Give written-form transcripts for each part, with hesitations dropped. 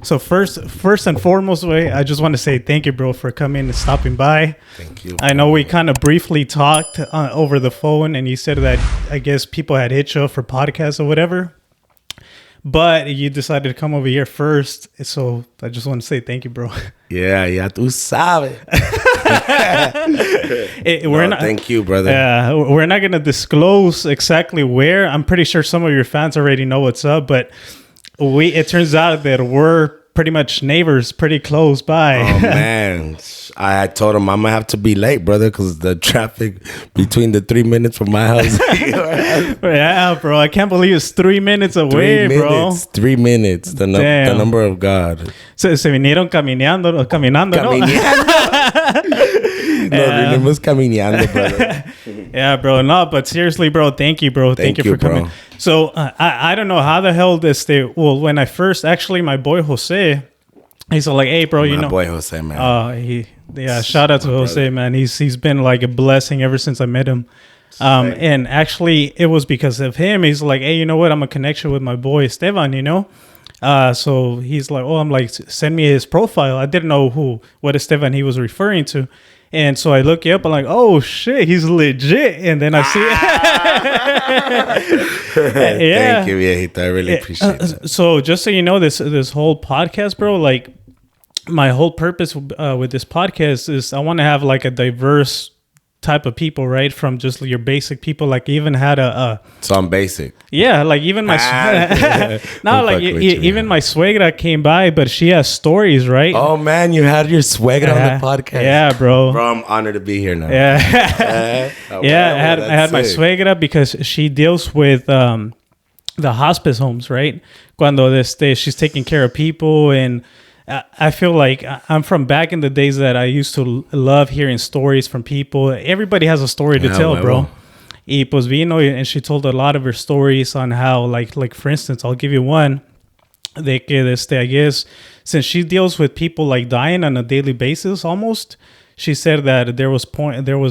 So first and foremost, I just want to say thank you, bro, for coming and stopping by. Thank you. I know we kind of briefly talked over the phone, and you said that I guess people had hit you up for podcasts or whatever, but you decided to come over here first. So I just want to say thank you, bro. Yeah, tú sabes. Thank you, brother. We're not gonna disclose exactly where. I'm pretty sure some of your fans already know what's up, but it turns out that we're pretty much neighbors, pretty close by. Oh man, I told him I'm gonna have to be late, brother, because the traffic between the 3 minutes from my house. Yeah, bro, I can't believe it's 3 minutes away, 3 minutes, bro. 3 minutes, the number of God. Se vinieron caminando, ¿no? Nos vinimos caminando, brother. Yeah, bro. No, but seriously, bro, thank you, bro. Thank you for coming. Bro. So I don't know how the hell this day. Well, when I first, actually, my boy Jose, he's like, hey, bro, you know. My boy Jose, man. Shout out to Jose, brother. Man. He's been like a blessing ever since I met him. And actually, it was because of him. He's like, hey, you know what? I'm a connection with my boy Estevan, you know. So he's like, I'm like, send me his profile. I didn't know what Estevan he was referring to. And so I look you up. I'm like, oh shit, he's legit. And then I see it. Thank you, viejito. I really appreciate that. So just so you know, this whole podcast, bro, like my whole purpose with this podcast is I want to have like a diverse type of people, right? From just your basic people, like even had so I'm basic. Yeah, like even my even my suegra came by, but she has stories, right? Oh man, you had your suegra on the podcast. Yeah, bro. Bro, I'm honored to be here now. Yeah. I had my suegra because she deals with the hospice homes, right? Cuando she's taking care of people, and I feel like I'm from back in the days that I used to love hearing stories from people. Everybody has a story to tell, bro. Y pues vino, and she told a lot of her stories on how, like for instance, I'll give you one. De que I guess since she deals with people like dying on a daily basis, almost. She said that there was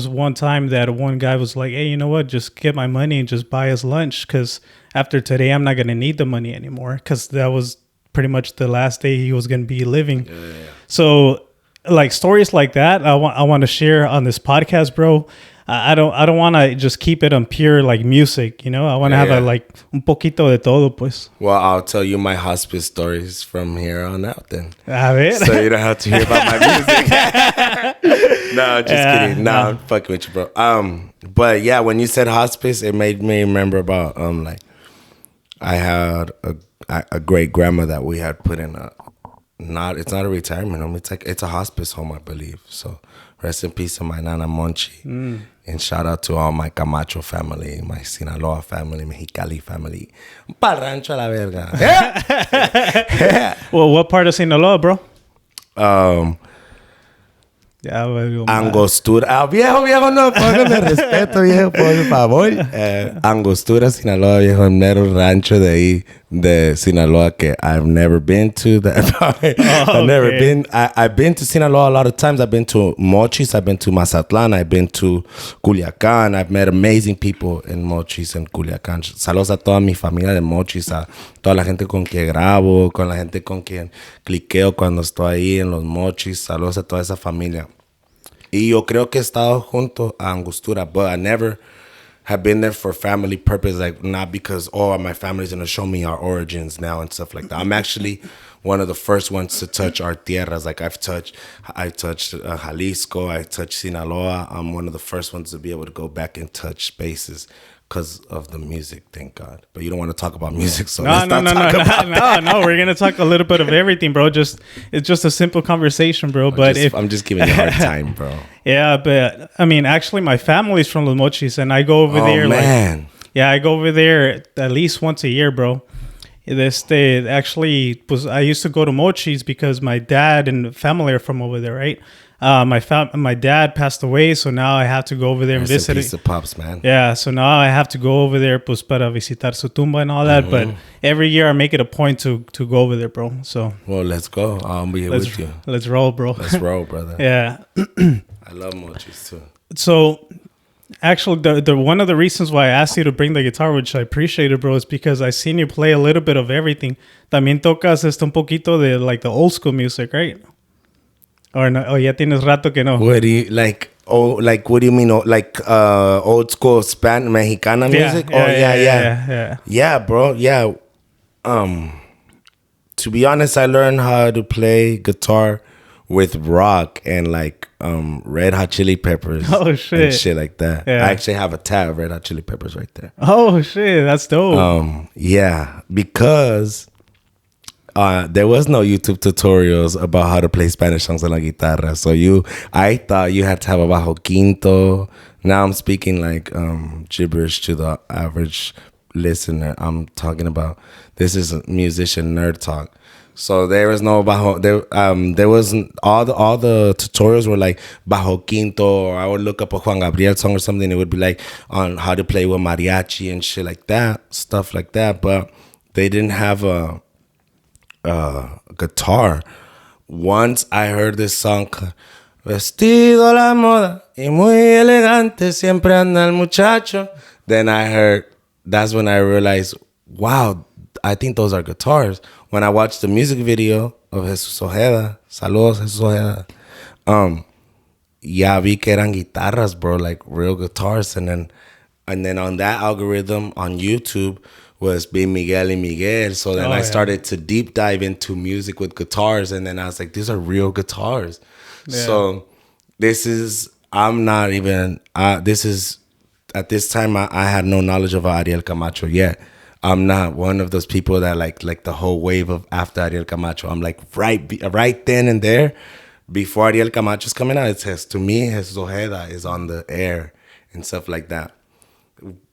one time that one guy was like, hey, you know what? Just get my money and just buy us lunch, because after today, I'm not gonna need the money anymore, because that was pretty much the last day he was going to be living. Yeah. So like stories like that, I want to share on this podcast, bro. I don't want to just keep it on pure like music, you know. I want to have a like un poquito de todo, pues. Well, I'll tell you my hospice stories from here on out then. A ver. So you don't have to hear about my music. No, just kidding. No, I'm fucking with you, bro. But yeah, when you said hospice, it made me remember about like I had a great grandma that we had put in it's not a retirement home, it's a hospice home, I believe. So rest in peace to my nana Monchi. And shout out to all my Camacho family, my Sinaloa family, Mexicali family. Pa'l rancho a la verga. Well, what part of Sinaloa, bro? Angostura. Viejo, no, póngame respeto, viejo, por favor. Angostura, Sinaloa, viejo, el mero rancho de ahí, de Sinaloa, que I've never been to. I've been to Sinaloa a lot of times. I've been to Mochis, I've been to Mazatlan, I've been to Culiacán. I've met amazing people in Mochis and Culiacán. Saludos a toda mi familia de Mochis, a toda la gente con quien grabo, con la gente con quien cliqueo cuando estoy ahí en los Mochis. Saludos a toda esa familia. Y yo creo que he estado junto a Angostura, but I never have been there for family purpose, like not because, my family's going to show me our origins now and stuff like that. I'm actually one of the first ones to touch our tierras. Like I touched Jalisco, I touched Sinaloa. I'm one of the first ones to be able to go back and touch spaces because of the music, thank God. But you don't want to talk about music, so let's not talk about that. No. We're gonna talk a little bit of everything, bro. It's just a simple conversation, bro. I'm just giving you a hard time, bro. Yeah, but I mean, actually, my family's from Los Mochis, and I go over there. Man. I go over there at least once a year, bro. I used to go to Mochis because my dad and family are from over there, right? My dad passed away, so now I have to go over there and visit. Piece of pops, man. Yeah, so now I have to go over there, pues, para visitar su tumba and all that. But every year I make it a point to go over there, bro. So well, let's go. I'll be here with you. Let's roll, bro. Let's roll, brother. Yeah. I love Mochis too. So Actually, the one of the reasons why I asked you to bring the guitar, which I appreciate it, bro, is because I seen you play a little bit of everything. También tocas un poquito de like the old school music, right? Or no? Oh, ya tienes rato que no. What do you like? Oh, like what do you mean? Oh, like old school Mexicana music? Yeah, bro. Yeah. To be honest, I learned how to play guitar with rock and like Red Hot Chili Peppers. Oh shit. And shit like that. Yeah. I actually have a tab of Red Hot Chili Peppers right there. Oh shit, that's dope. Yeah, because there was no YouTube tutorials about how to play Spanish songs on la guitarra. So I thought you had to have a bajo quinto. Now I'm speaking like gibberish to the average listener. I'm talking about, this is a musician nerd talk. So there was no bajo. There wasn't all the tutorials were like bajo quinto, or I would look up a Juan Gabriel song or something. It would be like on how to play with mariachi and shit like that, stuff like that. But they didn't have a guitar. Once I heard this song, vestido la moda y muy elegante siempre anda el muchacho. Then that's when I realized, wow, I think those are guitars. When I watched the music video of Jesus Ojeda, saludos Jesus Ojeda, yeah, vi que eran guitarras, bro, like real guitars. And then on that algorithm on YouTube was being Miguel y Miguel. So then I started to deep dive into music with guitars. And then I was like, these are real guitars. Yeah. So at this time, I had no knowledge of Ariel Camacho yet. I'm not one of those people that like the whole wave of after Ariel Camacho. I'm like right then and there, before Ariel Camacho's coming out, it says, to me, Jesus Ojeda is on the air and stuff like that.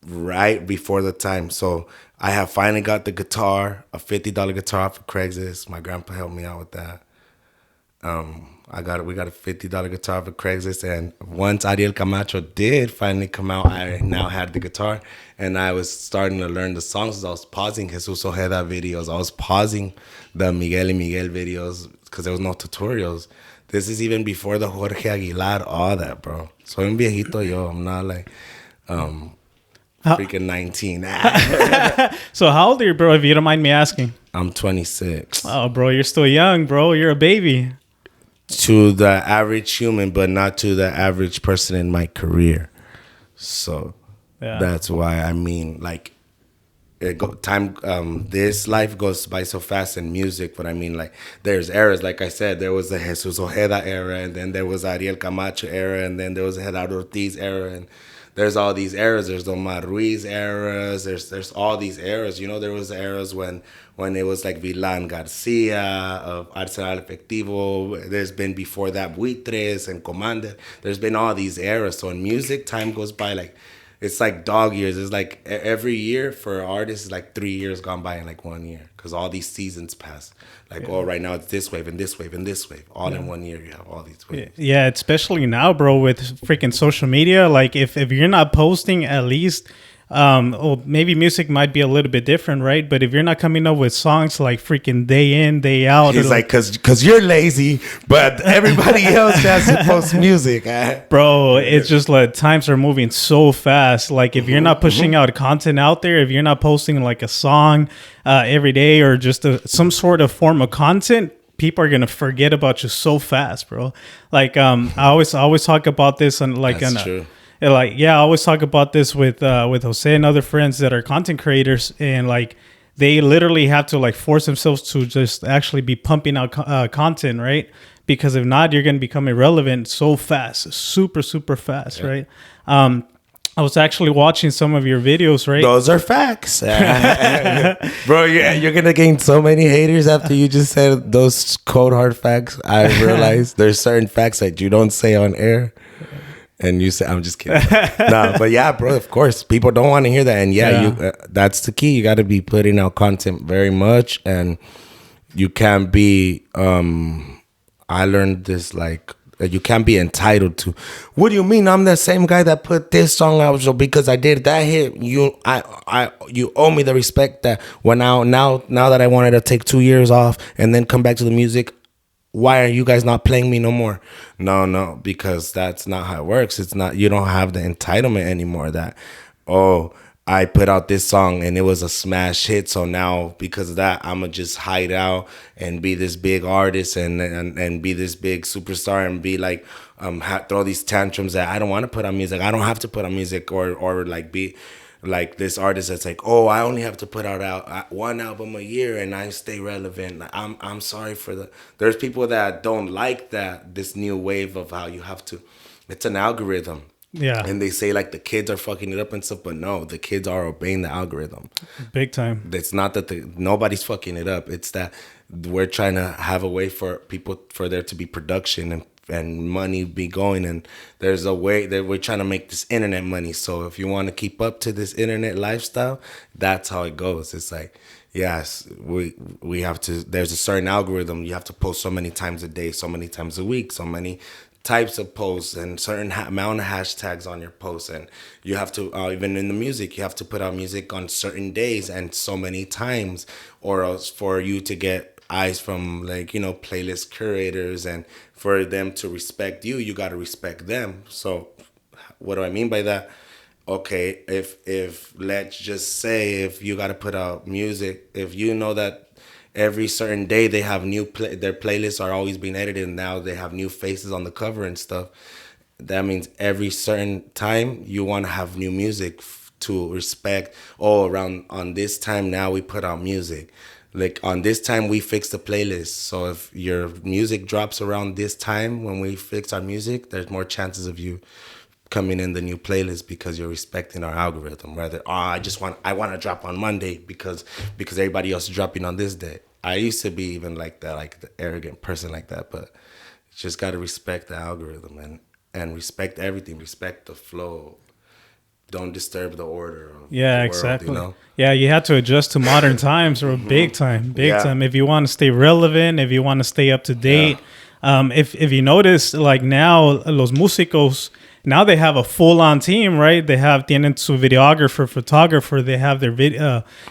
Right before the time. So I have finally got the guitar, a $50 guitar off of Craigslist. My grandpa helped me out with that. We got a $50 guitar off of Craigslist, and once Ariel Camacho did finally come out, I now had the guitar, and I was starting to learn the songs. I was pausing Jesus Ojeda videos. I was pausing the Miguel y Miguel videos because there was no tutorials. This is even before the Jorge Aguilar, all that, bro. Soy un viejito yo. I'm not like freaking 19. So how old are you, bro, if you don't mind me asking? I'm 26. Oh, bro, you're still young, bro. You're a baby. To the average human, but not to the average person in my career. So that's why, I mean, like, this life goes by so fast in music, but I mean, like, there's eras. Like I said, there was the Jesus Ojeda era, and then there was Ariel Camacho era, and then there was the Gerardo Ortiz era, and there's all these eras. There's Omar Ruiz eras. There's all these eras. You know, there was eras when it was like Vilan Garcia of Arsenal Efectivo. There's been before that Buitres and Commander. There's been all these eras. So in music, time goes by like, it's like dog years. It's like every year for artists is like 3 years gone by in like 1 year, because all these seasons pass. Like, oh, right now it's this wave and this wave and this wave. All in 1 year, you have all these waves. Yeah, especially now, bro, with freaking social media. Like, if you're not posting at least, or maybe music might be a little bit different, right? But if you're not coming up with songs like freaking day in, day out. He's like, cause you're lazy, but everybody else has to post music. Bro, it's just like times are moving so fast. Like, if you're not pushing out content out there, if you're not posting like a song every day, or just some sort of form of content, people are gonna forget about you so fast, bro. Like, I always talk about this on like, that's true. I always talk about this with Jose and other friends that are content creators, and like, they literally have to like force themselves to just actually be pumping out content, right? Because if not, you're gonna become irrelevant so fast, super fast, right? I was actually watching some of your videos, right? Those are facts. Bro, you're going to gain so many haters after you just said those cold hard facts. I realized there's certain facts that you don't say on air. And you say, I'm just kidding. No, but yeah, bro, of course. People don't want to hear that. And you that's the key. You got to be putting out content very much. And you can't be, I learned this, like, you can't be entitled to, what do you mean I'm the same guy that put this song out, so because I did that hit, you owe me the respect that when now that I wanted to take 2 years off and then come back to the music, why are you guys not playing me no more? No, because that's not how it works. It's not, you don't have the entitlement anymore that, oh, I put out this song and it was a smash hit. So now because of that, I'm going to just hide out and be this big artist and be this big superstar and be like, throw these tantrums that I don't want to put on music. I don't have to put on music or like be like this artist that's like, oh, I only have to put out one album a year and I stay relevant. Like, I'm sorry for the. There's people that don't like that this new wave of how you have to. It's an algorithm. Yeah. And they say like the kids are fucking it up and stuff, but no, the kids are obeying the algorithm. Big time. It's not that nobody's fucking it up. It's that we're trying to have a way for people, for there to be production and money be going, and there's a way that we're trying to make this internet money. So if you want to keep up to this internet lifestyle, that's how it goes. It's like, yes, we have to, there's a certain algorithm. You have to post so many times a day, so many times a week, so many types of posts and certain amount of hashtags on your posts, and you have to even in the music, you have to put out music on certain days and so many times, or else for you to get eyes from, like, you know, playlist curators, and for them to respect you, you got to respect them. So what do I mean by that? Okay, if let's just say, if you got to put out music, if you know that every certain day they have their playlists are always being edited, and now they have new faces on the cover and stuff, that means every certain time you want to have new music to respect. Oh, around on this time now we put out music, like on this time we fix the playlist. So if your music drops around this time when we fix our music, there's more chances of you coming in the new playlist because you're respecting our algorithm. Rather, I want to drop on Monday because everybody else is dropping on this day. I used to be even like that, like the arrogant person like that, but you just got to respect the algorithm and respect everything, respect the flow. Don't disturb the order of the world, exactly. you know? Yeah, you have to adjust to modern times, or big time. If you want to stay relevant, if you want to stay up to date. If you notice, like now, los músicos, now they have a full-on team, right? They tienen su videographer, photographer, they have their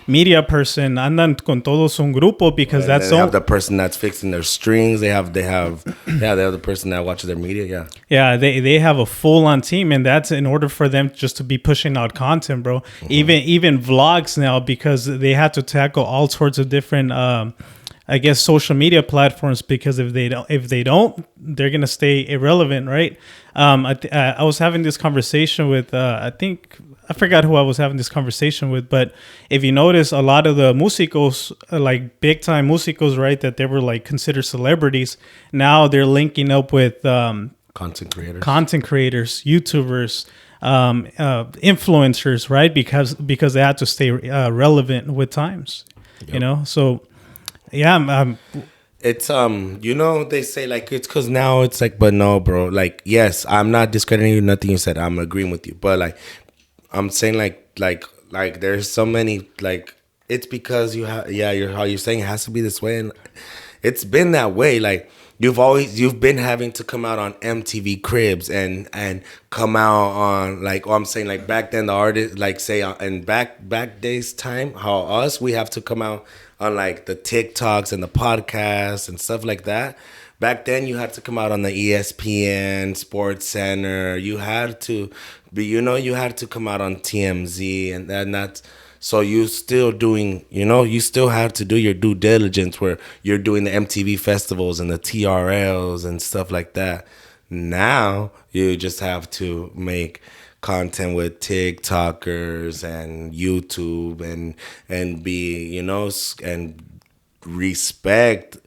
media person, andan con todos un grupo, because they have the person that's fixing their strings. They have the person that watches their media. They have a full-on team, and that's in order for them just to be pushing out content, bro. Even vlogs now, because they have to tackle all sorts of different I guess social media platforms, because if they don't, they're gonna stay irrelevant, right? I was having this conversation with I forgot who I was having this conversation with, but if you notice, a lot of the músicos, like big time músicos, right, that they were like considered celebrities, now they're linking up with content creators, YouTubers, influencers, right? Because they have to stay relevant with times, you know. So yeah, it's you know, they say like it's because now it's like, but no, bro. Like, yes, I'm not discrediting you, nothing you said. I'm agreeing with you, but like I'm saying, like there's so many, like, it's because you have, how you're saying it has to be this way, and it's been that way. Like you've been having to come out on MTV Cribs and come out on, like, I'm saying, like back then the artist, like say in back days time, how we have to come out on like the TikToks and the podcasts and stuff like that. Back then you had to come out on the ESPN, Sports Center. You had to be, you had to come out on TMZ, and that's, so you still doing, you still have to do your due diligence where you're doing the MTV festivals and the TRLs and stuff like that. Now you just have to make content with TikTokers and YouTube and be, and respect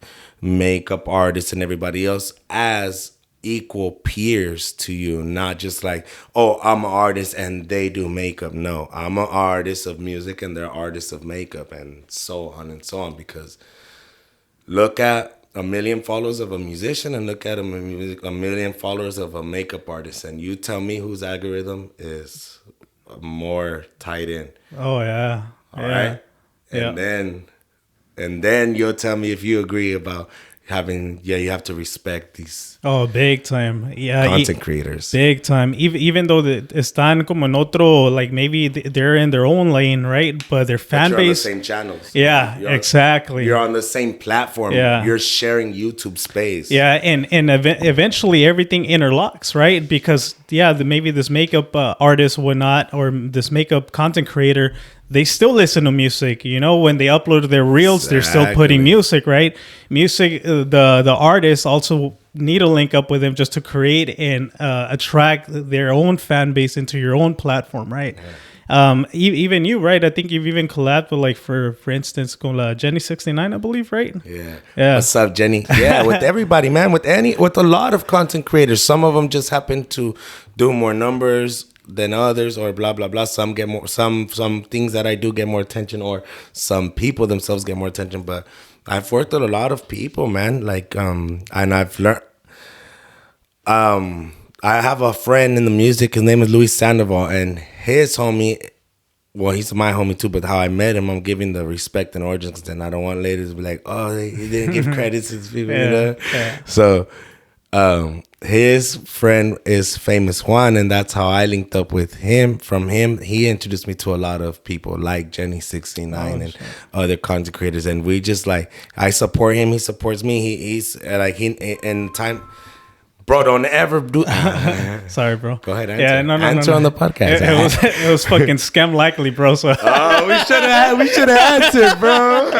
makeup artists and everybody else as equal peers to you, not just like, oh, I'm an artist and they do makeup. No, I'm an artist of music and they're artists of makeup, and so on and so on. Because look at a million followers of a musician and look at a million followers of a makeup artist, and you tell me whose algorithm is more tied in. Oh yeah. All right. And then you'll tell me if you agree about you have to respect these big time. Yeah, content creators. Big time. Even though están como en otro, like maybe they're in their own lane, right? But their fan base. On the same channels. Yeah, exactly. You're on the same platform. Yeah. You're sharing YouTube space. Yeah, and eventually everything interlocks, right? Because maybe this makeup artist would not, or this makeup content creator, they still listen to music. You know, when they upload their reels, they're still putting music, right? Music, the artists also need to link up with them just to create and attract their own fan base into your own platform, right? Yeah. Even you, right? I think you've even collabed with, like, for instance, con Jenny 69, I believe, right? Yeah. What's up, Jenny? Yeah, with everybody, man. With a lot of content creators. Some of them just happen to do more numbers than others, or blah blah blah. Some get more. Some things that I do get more attention, or some people themselves get more attention. But I've worked with a lot of people, man. Like, and I've learned. I have a friend in the music. His name is Luis Sandoval, and his homie. Well, he's my homie too. But how I met him, I'm giving the respect and origins. Because then I don't want ladies to be like, "Oh, he didn't give credit to these people," you know. Yeah. So, his friend is Famous Juan, and that's how I linked up with him. From him, he introduced me to a lot of people like Jenny 69 and other content creators, and we just like, I support him, he supports me. He's like, in time. Bro, don't ever do. Sorry, bro. Go ahead, answer. Answer on the podcast. It was fucking scam likely, bro. So. We should have answered, bro.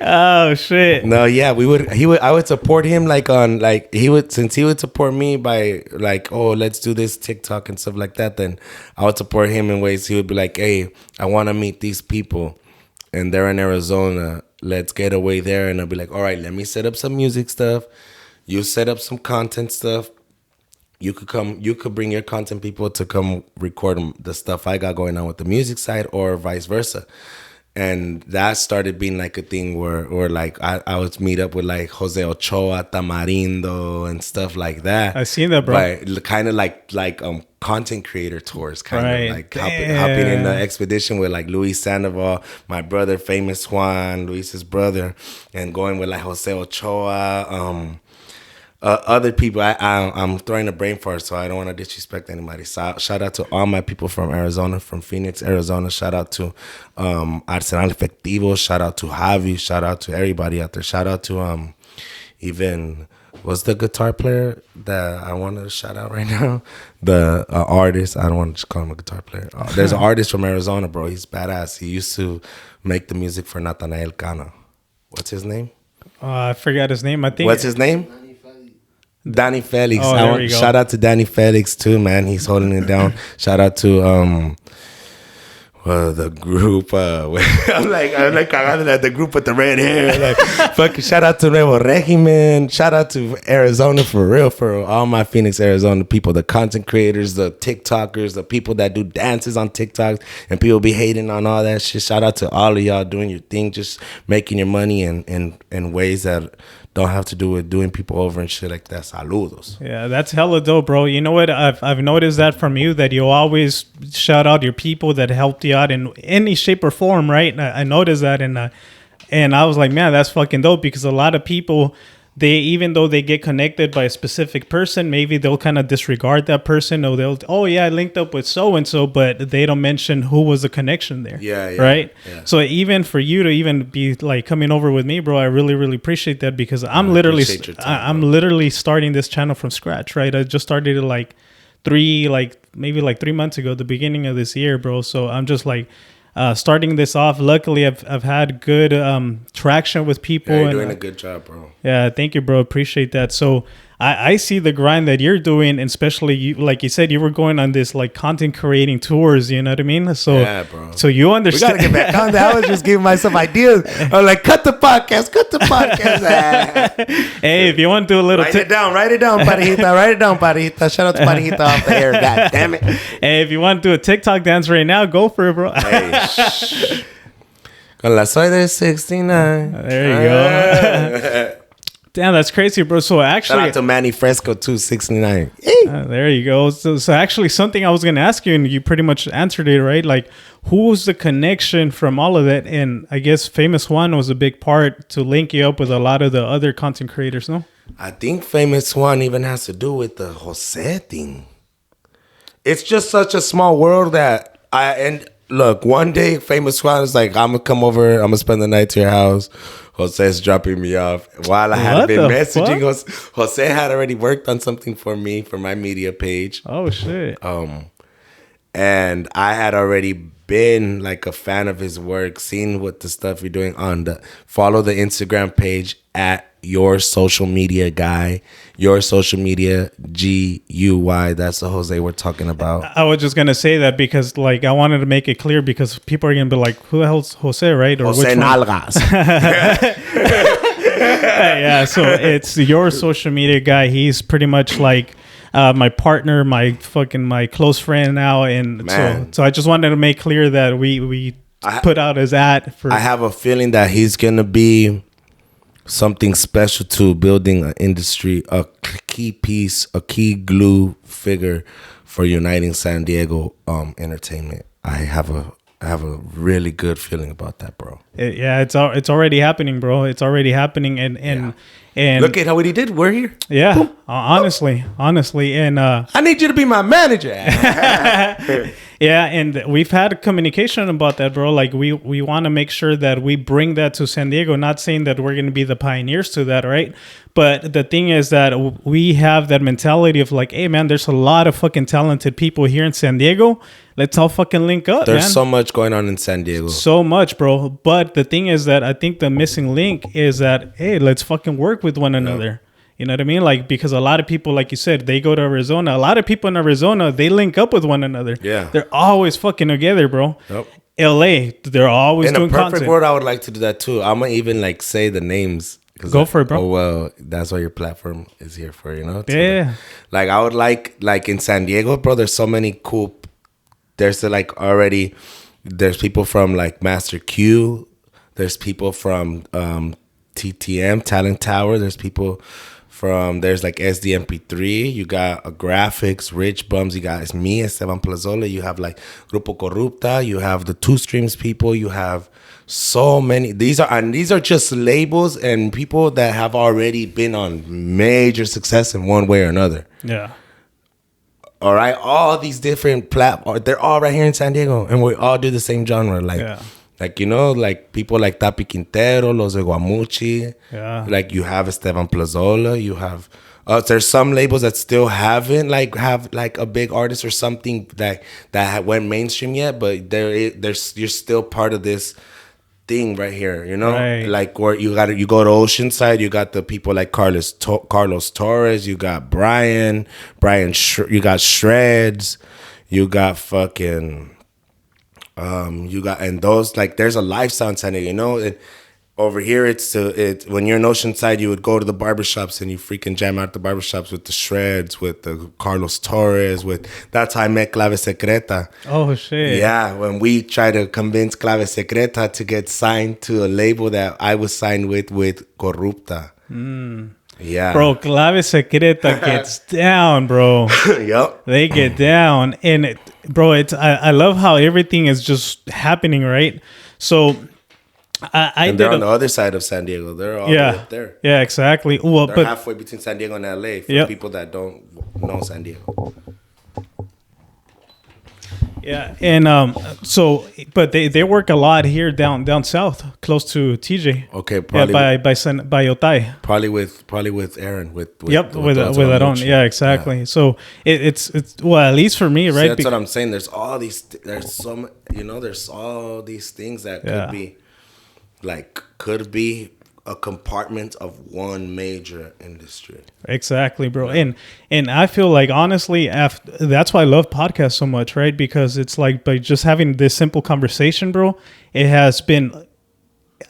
Oh shit. No, yeah, I would support him since he would support me by like, oh, let's do this TikTok and stuff like that. Then I would support him in ways he would be like, hey, I want to meet these people, and they're in Arizona. Let's get away there, and I'll be like, all right, let me set up some music stuff. You set up some content stuff. You could bring your content people to come record the stuff I got going on with the music side, or vice versa. And that started being like a thing where like I would meet up with like Jose Ochoa, Tamarindo, and stuff like that. I seen that, bro. But kind of like content creator tours, kind of like hopping in the expedition with like Luis Sandoval, my brother Famous Juan, Luis's brother, and going with like Jose Ochoa. Other people, I'm throwing a brain fart, so I don't want to disrespect anybody. So shout out to all my people from Arizona, from Phoenix, Arizona. Shout out to Arsenal Efectivo. Shout out to Javi. Shout out to everybody out there. Shout out to even what's the guitar player that I want to shout out right now? The artist. I don't want to just call him a guitar player. There's an artist from Arizona, bro. He's badass. He used to make the music for Nathaniel Cano. What's his name? I forgot his name. I think. What's his name? Danny Felix. Oh, shout out to Danny Felix too, man. He's holding it down. Shout out to the group. I'm like the group with the red hair. Like, fucking shout out to Nuevo Regimen. Shout out to Arizona for real, for all my Phoenix, Arizona people, the content creators, the TikTokers, the people that do dances on TikTok, and people be hating on all that shit. Shout out to all of y'all doing your thing, just making your money in ways that don't have to do with doing people over and shit like that. Saludos. Yeah, that's hella dope, bro. You know what? I've noticed that from you, that you always shout out your people that helped you out in any shape or form, right? I noticed that, and I was like, man, that's fucking dope, because a lot of people, even though they get connected by a specific person, maybe they'll kind of disregard that person, or I linked up with so and so, but they don't mention who was the connection there. Yeah. Right. Yeah. So even for you to even be like coming over with me, bro, I really, really appreciate that, because I'm literally starting this channel from scratch. Right. I just started it maybe 3 months ago, the beginning of this year, bro. So I'm just like, starting this off. Luckily, I've had good traction with people. Yeah, you're doing a good job, bro. Yeah, thank you, bro. Appreciate that. So I see the grind that you're doing, and especially you, like you said, you were going on this like content creating tours. You know what I mean? So yeah, bro. So you understand? We gotta get back on that. I was just giving myself ideas. I was like, cut the podcast. Hey, if you want to do a little, write it down, Parejita. Shout out to Parejita off the air. God damn it. Hey, if you want to do a TikTok dance right now, go for it, bro. Con la soy de 69. There you go. Damn, that's crazy, bro. So actually, shout out to Manny Fresco 269. there you go. So actually, something I was gonna ask you, and you pretty much answered it, right? Like, who was the connection from all of that? And I guess Famous One was a big part to link you up with a lot of the other content creators, no? I think Famous One even has to do with the Jose thing. It's just such a small world that look, one day Famous One is like, I'm gonna come over, I'm gonna spend the night to your house. Jose's dropping me off. While I had been messaging, Jose had already worked on something for me for my media page. Oh shit. And I had already been like a fan of his work, seen what the stuff you're doing follow the Instagram page at Your Social Media Guy, Your Social Media GUY. That's the Jose we're talking about. I was just gonna say that because like I wanted to make it clear because people are gonna be like, who the hell's Jose, right? Or Jose Nalgas. Yeah, so it's Your Social Media Guy. He's pretty much like my partner, my close friend now, and so I just wanted to make clear that we put out his ad for. I have a feeling that he's gonna be something special to building an industry, a key piece, a key glue figure for uniting San Diego entertainment. I have a really good feeling about that, bro. It's already happening, bro. It's already happening, and look at how what he did. We're here. Yeah, boom. Honestly, and I need you to be my manager. Yeah, and we've had communication about that, bro. Like we want to make sure that we bring that to San Diego. Not saying that we're going to be the pioneers to that, right? But the thing is that we have that mentality of like, hey, man, there's a lot of fucking talented people here in San Diego. Let's all fucking link up, There's man. so much going on in San Diego. So much, bro. But the thing is that I think the missing link is that, hey, let's fucking work with one another. You know what I mean? Like, because a lot of people, like you said, they go to Arizona. A lot of people in Arizona, they link up with one another. Yeah. They're always fucking together, bro. Yep. LA, they're always doing content. In a perfect world, I would like to do that too. I'm going to even like say the names. Go for it, bro. Oh, well, that's what your platform is here for, you know? Yeah. Like, I would like in San Diego, bro, there's so many cool, there's people from like Master Q. There's people from TTM, Talent Tower. There's people there's like SDMP3. You got graphics, Rich Bums. You got me, Estevan Plazola. You have like Grupo Corrupta. You have the Two Streams people. You have so many. These are just labels and people that have already been on major success in one way or another. Yeah. All right, all these different platforms, they're all right here in San Diego, and we all do the same genre. Like, you know, like people like Tapi Quintero, Los de Guamuchi. Yeah. Like you have Estevan Plazola. You have, there's some labels that still haven't have a big artist or something that went mainstream yet, but you're still part of this thing right here, you know? Right. Like where you go to Oceanside, you got the people like Carlos Torres, you got Brian, you got Shreds, you got fucking, and those, like, there's a lifestyle in San Diego, you know? And over here, it's when you're in Oceanside, you would go to the barbershops and you freaking jam out the barbershops with the Shreds, with the Carlos Torres, that's how I met Clave Secreta. Oh, shit. Yeah, when we tried to convince Clave Secreta to get signed to a label that I was signed with Corrupta. Yeah. Bro, Clave Secreta gets down, bro. Yep. They get down. And, I love how everything is just happening, right? So, they're on the other side of San Diego. They're all up there. Yeah, exactly. Well, they're halfway between San Diego and LA for people that don't know San Diego. Yeah, and but they work a lot here down south, close to TJ. Okay, probably by Otay. Probably with Aaron. With Aaron. Yeah, exactly. Yeah. So it's well, at least for me, right? See, that's what I'm saying. There's all these things that could be a compartment of one major industry. Exactly, bro. Yeah. And I feel like, honestly, that's why I love podcasts so much, right? Because it's like, by just having this simple conversation, bro, I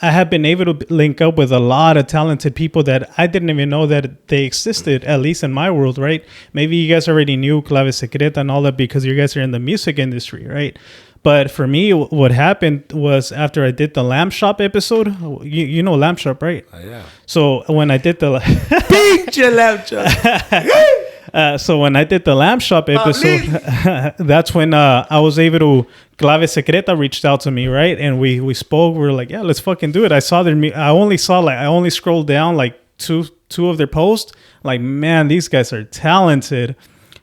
have been able to link up with a lot of talented people that I didn't even know that they existed, at least in my world, right? Maybe you guys already knew Clave Secreta and all that because you guys are in the music industry, right? But for me, what happened was after I did the Lamb Shop episode, you know Lamb Shop, right? Yeah. So when I did the Lamb Shop. so when I did the Lamb Shop episode, that's when I was able to. Clave Secreta reached out to me, right? And we spoke. We were like, yeah, let's fucking do it. I saw I only scrolled down like two of their posts. Like, man, these guys are talented.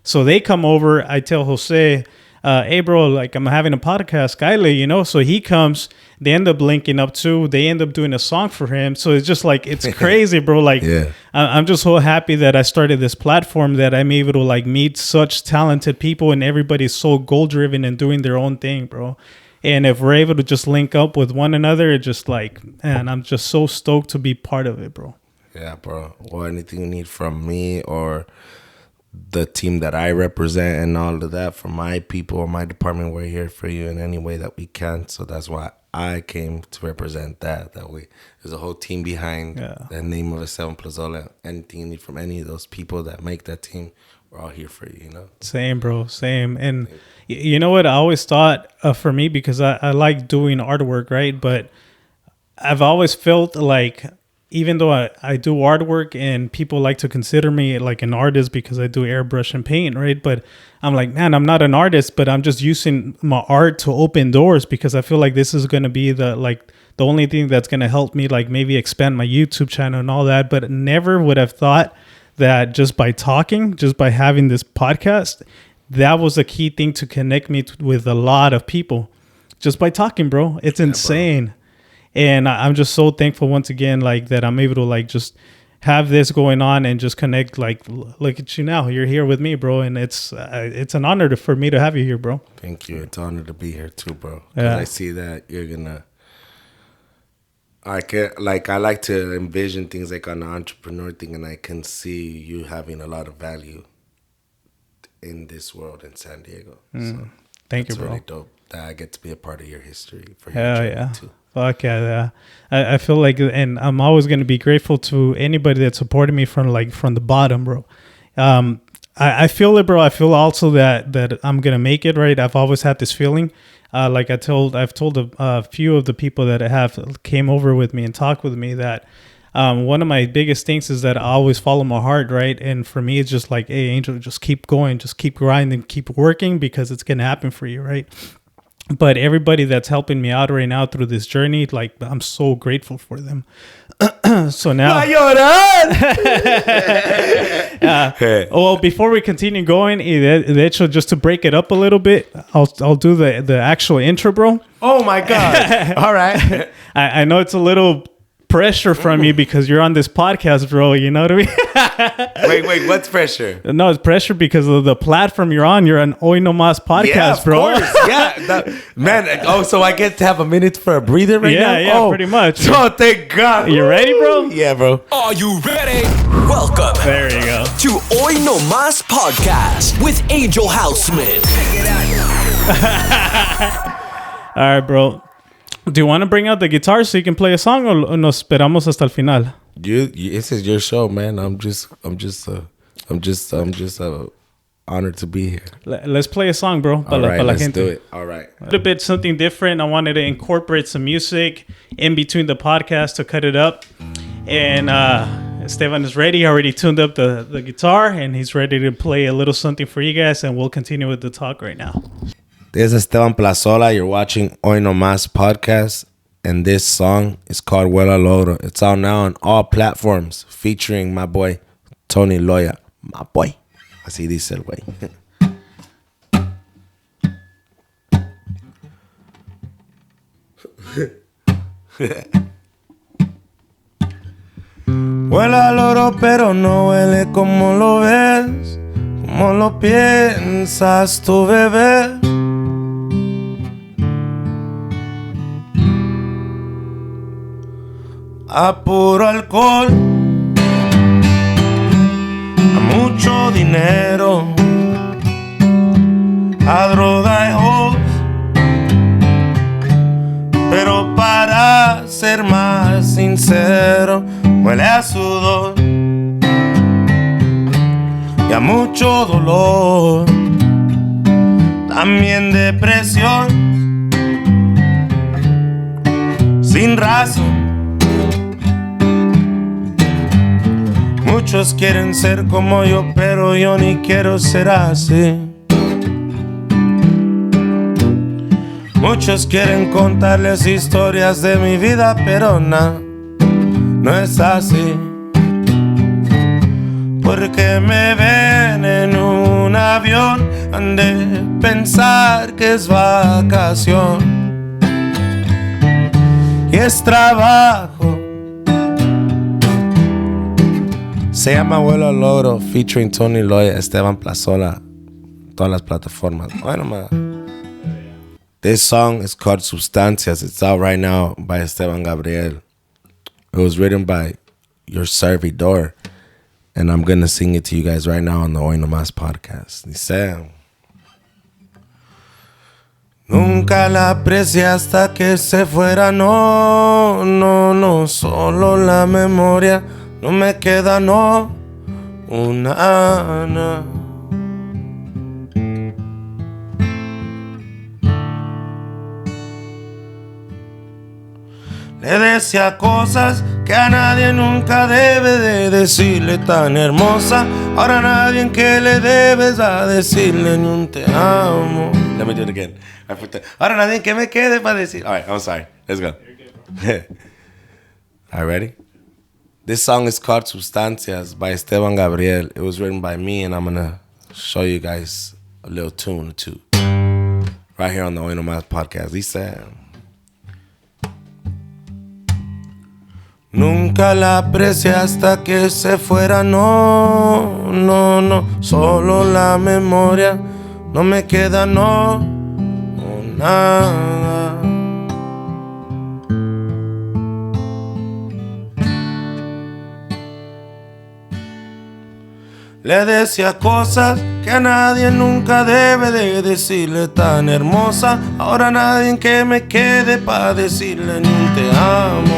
So they come over. I tell Jose, hey, bro, like I'm having a podcast, Kyle, So he comes. They end up linking up too. They end up doing a song for him. So it's just like, it's crazy, bro. Like, yeah. I'm just so happy that I started this platform, that I'm able to like meet such talented people, and everybody's so goal driven and doing their own thing, bro. And if we're able to just link up with one another, it's just like, man, I'm just so stoked to be part of it, bro. Yeah, bro. Well, anything you need from me or the team that I represent and all of that, from my people or my department, we're here for you in any way that we can. So that's why I came to represent that way. There's a whole team behind the name of Estevan Plazola. Anything you need from any of those people that make that team, we're all here for you, Same, bro, same. And you know what? I always thought for me, because I like doing artwork, right? But I've always felt like, even though I do artwork and people like to consider me like an artist because I do airbrush and paint, right? But I'm like, man, I'm not an artist, but I'm just using my art to open doors, because I feel like this is going to be the only thing that's going to help me like maybe expand my YouTube channel and all that. But never would have thought that just by talking, just by having this podcast, that was a key thing to connect me with a lot of people. Just by talking, bro. It's insane. Bro. And I'm just so thankful once again, like that I'm able to like just have this going on and just connect. Like, look at you now. You're here with me, bro. And it's an honor for me to have you here, bro. Thank you. It's an honor to be here too, bro. Yeah. I see that you're gonna. I like to envision things like an entrepreneur thing, and I can see you having a lot of value in this world in San Diego. So thank you, bro. It's really dope that I get to be a part of your history for your too. Fuck yeah. I feel like, and I'm always going to be grateful to anybody that supported me from the bottom, bro. I feel it, bro. I feel also that I'm going to make it, right? I've always had this feeling. I've told a few of the people that have came over with me and talked with me that one of my biggest things is that I always follow my heart, right? And for me, it's just like, hey, Angel, just keep going, just keep grinding, keep working, because it's going to happen for you, right? But everybody that's helping me out right now through this journey, like, I'm so grateful for them. So now, well, before we continue going, de hecho, just to break it up a little bit, I'll do the actual intro, bro. Oh my god! All right. I know it's a little pressure from you because you're on this podcast, bro. You know what I mean? Wait, what's pressure? No, it's pressure because of the platform you're on. You're on Hoy No Mas podcast, bro. Of course. Yeah, man. So I get to have a minute for a breather now? Yeah, pretty much. Oh, thank God. You ready, bro? Yeah, bro. Are you ready? Welcome. There you go. To Hoy No Mas podcast with Angel Houseman. Check it out. All right, bro. Do you want to bring out the guitar so you can play a song, o nos esperamos hasta el final? This is your show, man. I'm just honored to be here. Let's play a song, bro. All right, let's do it. All right. A little bit something different. I wanted to incorporate some music in between the podcast to cut it up. And Estevan is ready. I already tuned up the guitar, and he's ready to play a little something for you guys. And we'll continue with the talk right now. This is Estevan Plazola. You're watching Hoy No Mas podcast, and this song is called Huela Loro. It's out now on all platforms, featuring my boy Tony Loya. My boy. Así dice el güey. Huele al oro, pero no huele como lo ves, como lo piensas tu bebé. A puro alcohol, a mucho dinero, a droga y ojos. Pero para ser más sincero, huele a sudor y a mucho dolor, también depresión. sin razón. Muchos quieren ser como yo, pero yo ni quiero ser así. Muchos quieren contarles historias de mi vida, pero no es así. Porque me ven en un avión, han de pensar que es vacación. Y es trabajo. Se llama Vuelo al Logro, featuring Tony Loy, Estevan, Plazola, todas las plataformas. Bueno, man. This song is called Sustancias. It's out right now by Esteban Gabriel. It was written by your servidor. And I'm going to sing it to you guys right now on the Hoy No Más podcast. Dice: nunca la aprecié hasta que se fuera. No, solo la memoria. No me queda, una. Le decía cosas que a nadie nunca debe de decirle, tan hermosa. Ahora nadie en que le debes a decirle ni un te amo. Let me do it again. Ahora nadie que me quede para decir. All right, I'm sorry. Let's go. All right, ready? This song is called Sustancias by Esteban Gabriel. It was written by me, and I'm going to show you guys a little tune or two right here on the Hoy No Más podcast. Dice: nunca la aprecié hasta que se fuera. No, solo la memoria. No me queda, nada. Le decía cosas que a nadie nunca debe de decirle, tan hermosa. Ahora nadie en que me quede para decirle ni un te amo.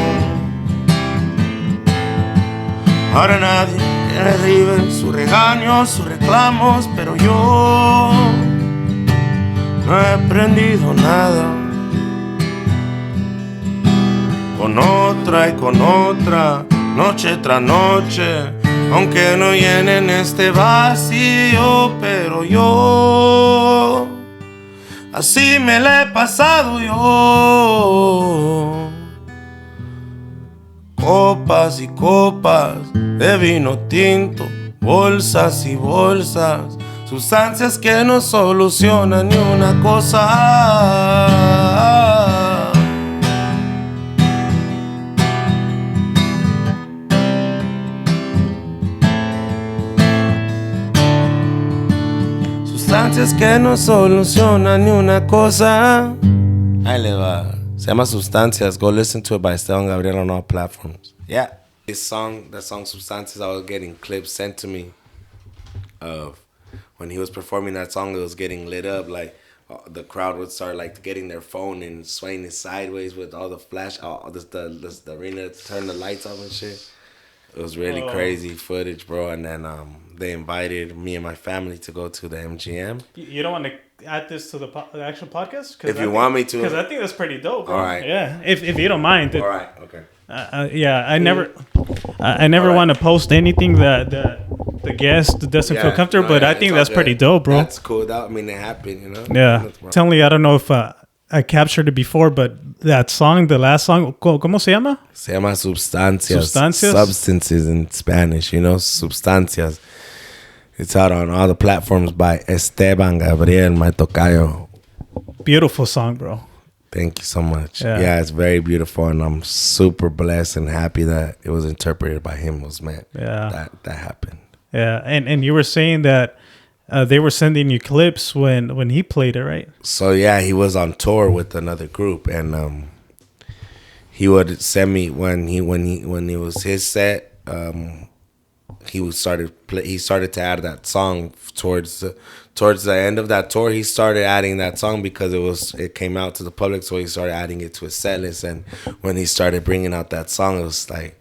Ahora nadie que derribe sus regaños, sus reclamos, pero yo no he aprendido nada. Con otra y con otra, noche tras noche, aunque no llenen este vacío, pero yo así me la he pasado yo. Copas y copas de vino tinto, bolsas y bolsas, sustancias que no solucionan ni una cosa. Sustancias que no solucionan ni una cosa. Ahí le va. Se llama Sustancias. Go listen to it by Esteban Gabriel on all platforms. Yeah. That song Sustancias, I was getting clips sent to me of when he was performing that song. It was getting lit up. Like the crowd would start like getting their phone and swaying it sideways with all the flash. The arena turn the lights off and shit. It was really crazy footage, bro. And then they invited me and my family to go to the MGM. You don't want to add this to the actual podcast? If you want me to. Because I think that's pretty dope, bro. All right. Yeah, if you don't mind. All right, okay. Yeah, I never want to post anything that the guest doesn't feel comfortable, but I think that's pretty dope, bro. That's cool. It happened, you know? Yeah. Totally, I don't know if I captured it before, but that song, the last song, ¿cómo se llama? Se llama Substancias. Substancias? Substances in Spanish, you know? Substancias. It's out on all the platforms by Esteban Gabriel, my tocayo. Beautiful song, bro. Thank you so much. Yeah, it's very beautiful, and I'm super blessed and happy that it was interpreted by him. That happened. Yeah, and you were saying that they were sending you clips when he played it, right? So yeah, he was on tour with another group, and he would send me when it was his set. He started to add that song towards the end of that tour. He started adding that song because it came out to the public, so he started adding it to his set list. And when he started bringing out that song, it was like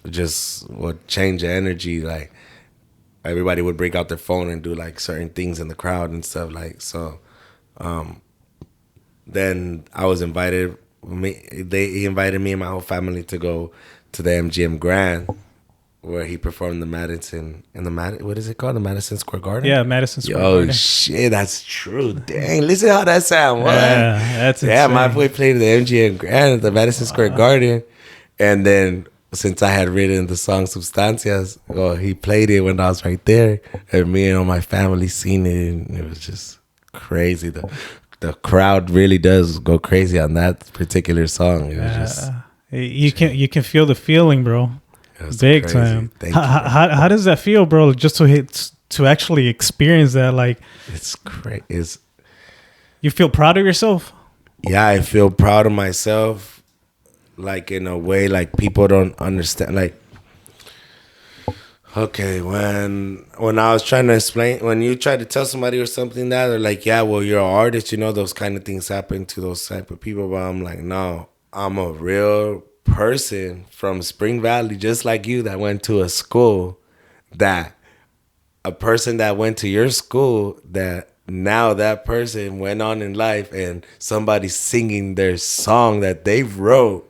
just would change the energy. Like everybody would break out their phone and do like certain things in the crowd and stuff like so. Then I was invited he invited me and my whole family to go to the MGM Grand, where he performed what is it called? The Madison Square Garden? Yeah, Madison Square Garden. Oh, shit, that's true. Dang, listen how that sound. What? Yeah, that's insane. Yeah, my boy played at the MGM Grand at the Madison Square Garden. And then, since I had written the song Substancias, he played it when I was right there. And me and all my family seen it. And it was just crazy. The crowd really does go crazy on that particular song. It was just... You can feel the feeling, bro. Big crazy. Time. How does that feel, bro? Just to actually experience that, like it's great. You feel proud of yourself? Yeah, I feel proud of myself. Like in a way, like people don't understand. Like, okay, when I was trying to explain, when you try to tell somebody or something that, they're like, yeah, well, you're an artist, those kind of things happen to those type of people. But I'm like, no, I'm a real person from Spring Valley, just like you, that went to a school, that a person that went to your school, that now that person went on in life and somebody's singing their song that they wrote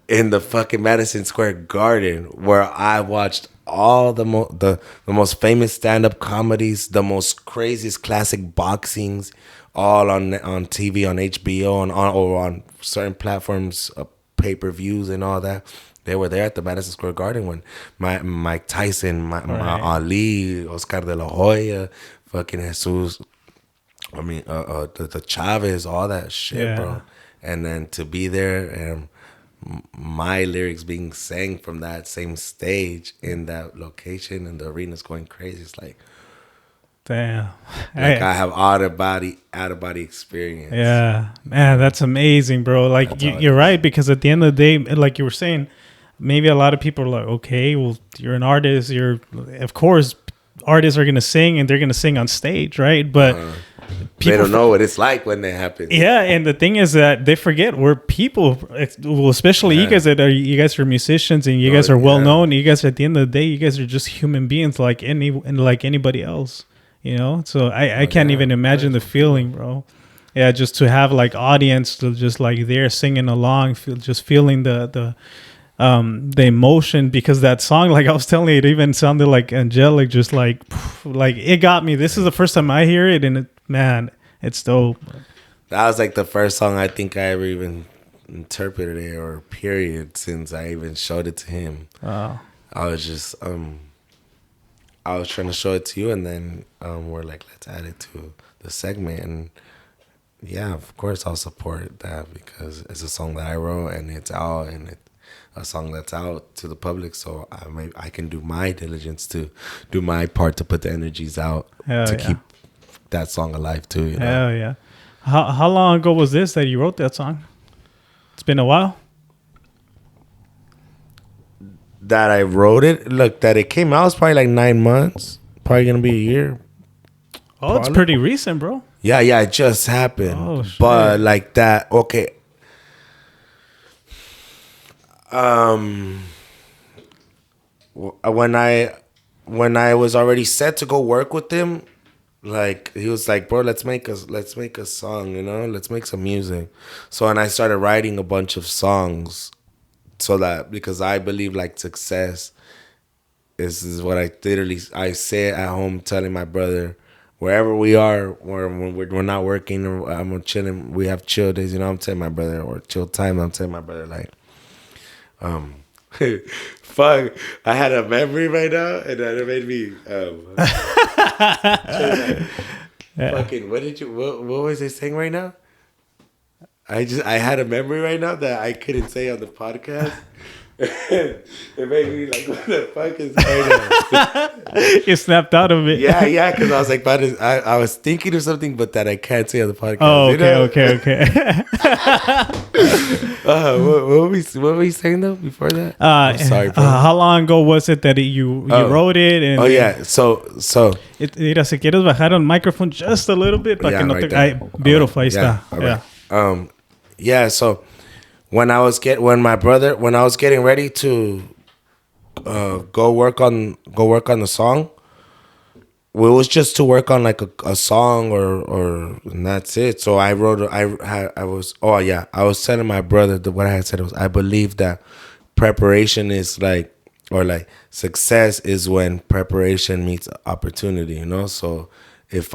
in the fucking Madison Square Garden, where I watched all the most famous stand-up comedies, the most craziest classic boxings, all on TV, on HBO, or on certain platforms, pay-per-views and all that. They were there at the Madison Square Garden when Mike Tyson, my Ali, Oscar de la Hoya, fucking Jesus, the Chavez, all that shit, bro. And then to be there and my lyrics being sang from that same stage in that location and the arena's going crazy. It's like, damn. Like I have out of body experience. Yeah, man, that's amazing, bro. Like you're right, because at the end of the day, like you were saying, maybe a lot of people are like, okay, well, you're an artist. Of course, artists are gonna sing and they're gonna sing on stage, right? But they don't know what it's like when that happens. Yeah, and the thing is that they forget we're people. Well, especially you guys are musicians and you guys are well known. You guys, at the end of the day, you guys are just human beings like anybody else. So I can't even imagine the feeling, bro. Yeah, just to have like audience to just like there singing along, feeling the emotion, because that song, like I was telling you, it even sounded like angelic, just like it got me. This is the first time I hear it, and it's dope. That was like the first song I think I ever even interpreted it, or period, since I even showed it to him. Wow. I was just I was trying to show it to you, and then we're like, let's add it to the segment. And yeah, of course I'll support that, because it's a song that I wrote and it's out, and it's a song that's out to the public. So I can do my diligence to do my part to put the energies out keep that song alive too. Hell yeah. How long ago was this that you wrote that song? It's been a while. That I wrote it. Look, that it came out was probably like 9 months. Probably gonna be a year. Oh, probably. It's pretty recent, bro. Yeah, it just happened. Oh, shit. But like that, okay. When I was already set to go work with him, like he was like, bro, let's make a song, let's make some music. So, and I started writing a bunch of songs. So that, because I believe like success is what I say at home, telling my brother, wherever we are, when we're not working, or I'm chilling, we have chill days, I'm telling my brother, or chill time, I'm telling my brother, like, fuck, I had a memory right now, and that made me, fucking, what was I saying right now? I had a memory right now that I couldn't say on the podcast. It made me like, what the fuck is going on? You snapped out of it. Yeah, because I was like, I was thinking of something, but that I can't say on the podcast. Oh, okay. What were we saying though before that? I'm sorry, bro. How long ago was it that you wrote it? And so. Mira, si quieres bajar el microphone just a little bit, para que no te... Beautiful, ahí está. Yeah. So when I was getting ready to go work on the song, Well, it was just to work on like a song or and that's it. So I wrote. I was. Oh yeah, I was telling my brother that what I had said was I believe that preparation is like, or like success is when preparation meets opportunity. You know, so. If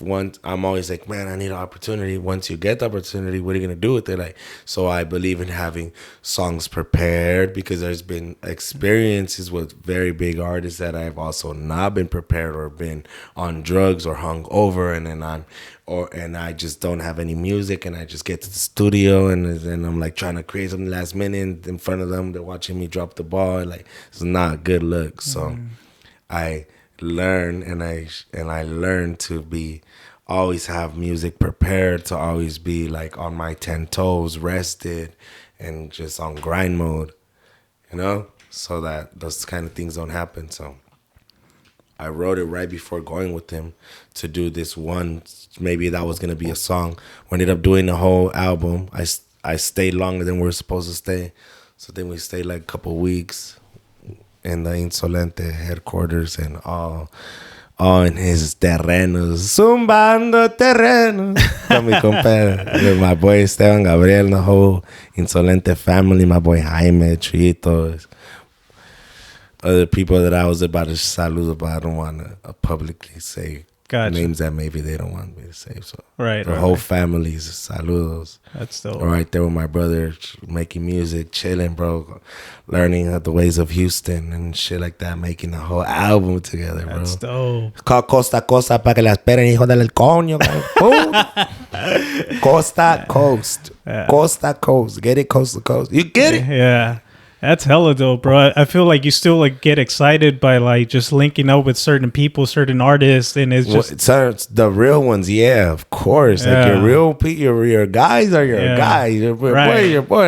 once I'm always like, man, I need an opportunity. Once you get the opportunity, what are you gonna do with it? Like, so I believe in having songs prepared because there's been experiences with very big artists that I've also not been prepared or been on drugs or hung over, and then and I just don't have any music, and I just get to the studio and then I'm like trying to create something last minute in front of them. They're watching me drop the ball. Like, it's not a good look. So I learn and I learn to be always have music prepared, to always be like on my 10 toes, rested, and just on grind mode, you know, so that those kind of things don't happen. So I wrote it right before going with him to do this one. Maybe that was gonna be a song. We ended up doing the whole album. I stayed longer than we were supposed to stay, so then we stayed like a couple weeks in the Insolente headquarters and all in his terrenos, zumbando terrenos. Con mi compa, with my boy Estevan, Gabriel, the whole Insolente family, my boy Jaime, Chito, other people that I was about to salute, but I don't want to publicly say names that maybe they don't want me to say. So the whole family's saludos. That's dope. Right there with my brother, making music, chilling, bro, learning the ways of Houston and shit like that, making the whole album together, bro. That's dope. It's called Costa Costa, pa' que la esperen, hijo del coño. Costa Coast. Yeah. Costa Coast. Get it, coast to coast. You get it? Yeah. That's hella dope, bro. I feel like you still like get excited by like just linking up with certain people, certain artists, and it's just it's the real ones. Yeah, of course. Yeah. Like your real people, your guys are your guys. Your boy.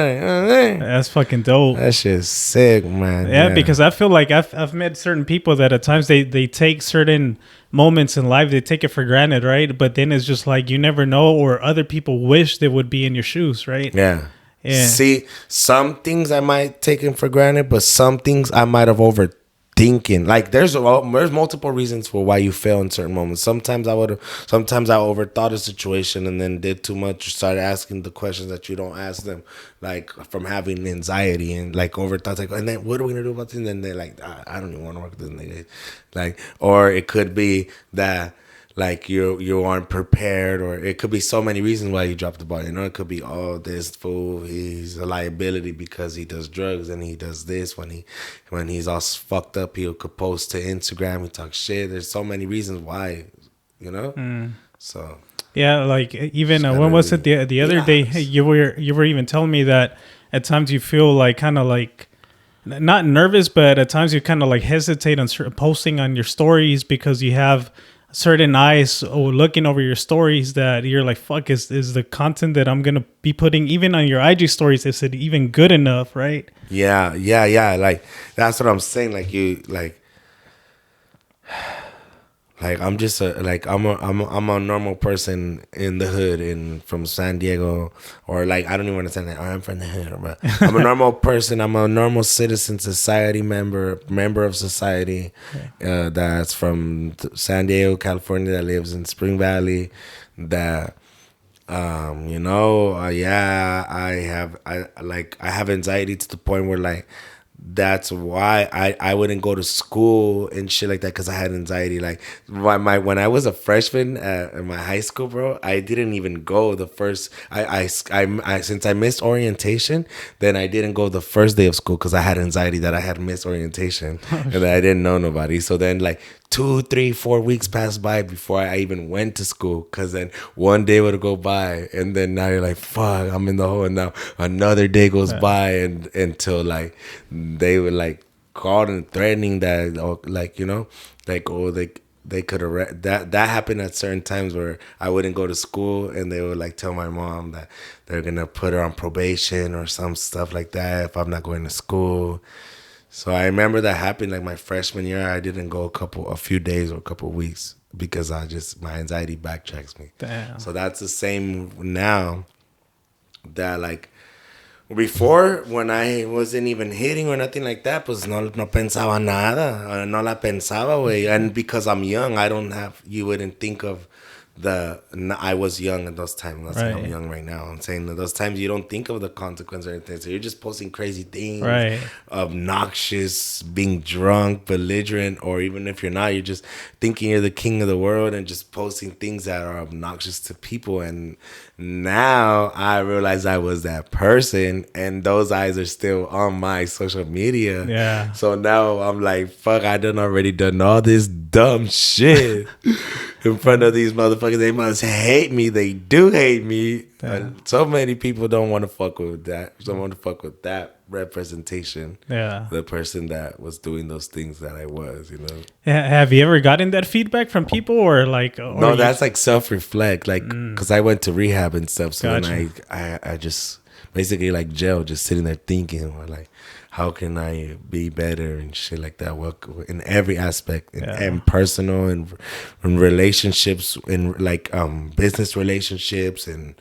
That's fucking dope. That shit's sick, man. Yeah, because I feel like I've met certain people that at times they take certain moments in life, they take it for granted, right? But then it's just like you never know, or other people wish they would be in your shoes, right? Yeah. Yeah. See, some things I might take for granted, but some things I might have overthinking. Like there's multiple reasons for why you fail in certain moments. Sometimes I overthought a situation and then did too much. You started asking the questions that you don't ask them, like from having anxiety and like overthoughts. Like, and then what are we gonna do about this? And then they're like, I don't even want to work with this nigga. Like, or it could be that. Like you aren't prepared, or it could be so many reasons why you dropped the ball. You know, it could be this fool, he's a liability because he does drugs and he does this. When he's all fucked up, he'll post to Instagram, he talks shit. There's so many reasons why, you know. So yeah, like even when was it the other day? You were even telling me that at times you feel like kind of like not nervous, but at times you kind of like hesitate on posting on your stories because you have certain eyes looking over your stories that you're like, fuck, is the content that I'm gonna be putting even on your IG stories, is it even good enough, right? Yeah. Like that's what I'm saying. Like you like I'm just I'm a normal person in the hood and from San Diego, or like I don't even want to say that I'm from the hood, but I'm a normal person. I'm a normal citizen, society member of society, that's from San Diego, California, that lives in Spring Valley. That I have anxiety to the point where like. That's why I wouldn't go to school and shit like that, because I had anxiety. Like when I was a freshman in my high school, bro, I didn't even go the first. I since I missed orientation, then I didn't go the first day of school because I had anxiety that I had missed orientation and that I didn't know nobody. So then like 2, 3, 4 weeks passed by before I even went to school, because then one day would go by and then now you're like, fuck, I'm in the hole, and now another day goes by and until like they were like called and threatening that, like, you know, like, oh, they could arrest. That happened at certain times where I wouldn't go to school and they would like tell my mom that they're gonna put her on probation or some stuff like that if I'm not going to school. So I remember that happened like my freshman year. I didn't go a few days or a couple of weeks because my anxiety backtracks me. Damn. So that's the same now, that like Before, when I wasn't even hitting or nothing like that, pues no pensaba nada. No la pensaba, güey. And because I'm young, you wouldn't think of I was young at those times. That's like I'm young right now. I'm saying that those times you don't think of the consequence or anything. So you're just posting crazy things, obnoxious, being drunk, belligerent, or even if you're not, you're just thinking you're the king of the world and just posting things that are obnoxious to people. And now I realize I was that person, and those eyes are still on my social media. Yeah. So now I'm like, fuck, I already done all this dumb shit in front of these motherfuckers. They must hate me. They do hate me. So many people don't want to fuck with that. Don't want to fuck with that representation. Yeah. The person that was doing those things that I was, Have you ever gotten that feedback from people or like? No, that's like self-reflect. Like, because I went to rehab and stuff. So then I just basically like jail, just sitting there thinking, like, how can I be better and shit like that? Work in every aspect, in personal and in relationships, in like business relationships and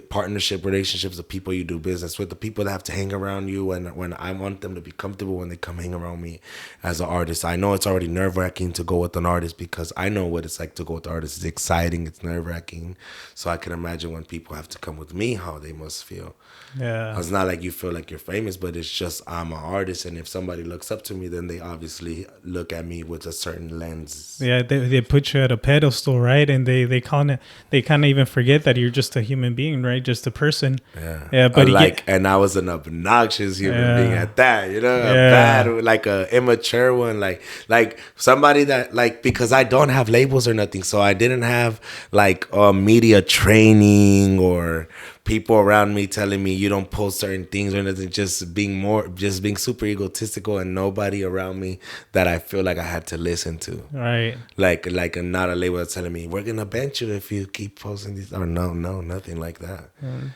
partnership relationships, the people you do business with, the people that have to hang around you. And when I want them to be comfortable when they come hang around me as an artist, I know it's already nerve-wracking to go with an artist because I know what it's like to go with an artist. It's exciting, it's nerve-wracking. So I can imagine when people have to come with me, how they must feel. Yeah. It's not like you feel like you're famous, but it's just I'm an artist, and if somebody looks up to me, then they obviously look at me with a certain lens. Yeah, they put you at a pedestal, right? And they kind of even forget that you're just a human being, right? Just a person. Yeah. But and I was an obnoxious human being at that, a bad, like a immature one, like somebody that because I don't have labels or nothing, so I didn't have like media training or people around me telling me you don't post certain things or nothing, just being super egotistical, and nobody around me that I feel like I had to listen to. Right. Like not a label that's telling me we're gonna bench you if you keep posting these, or no, nothing like that.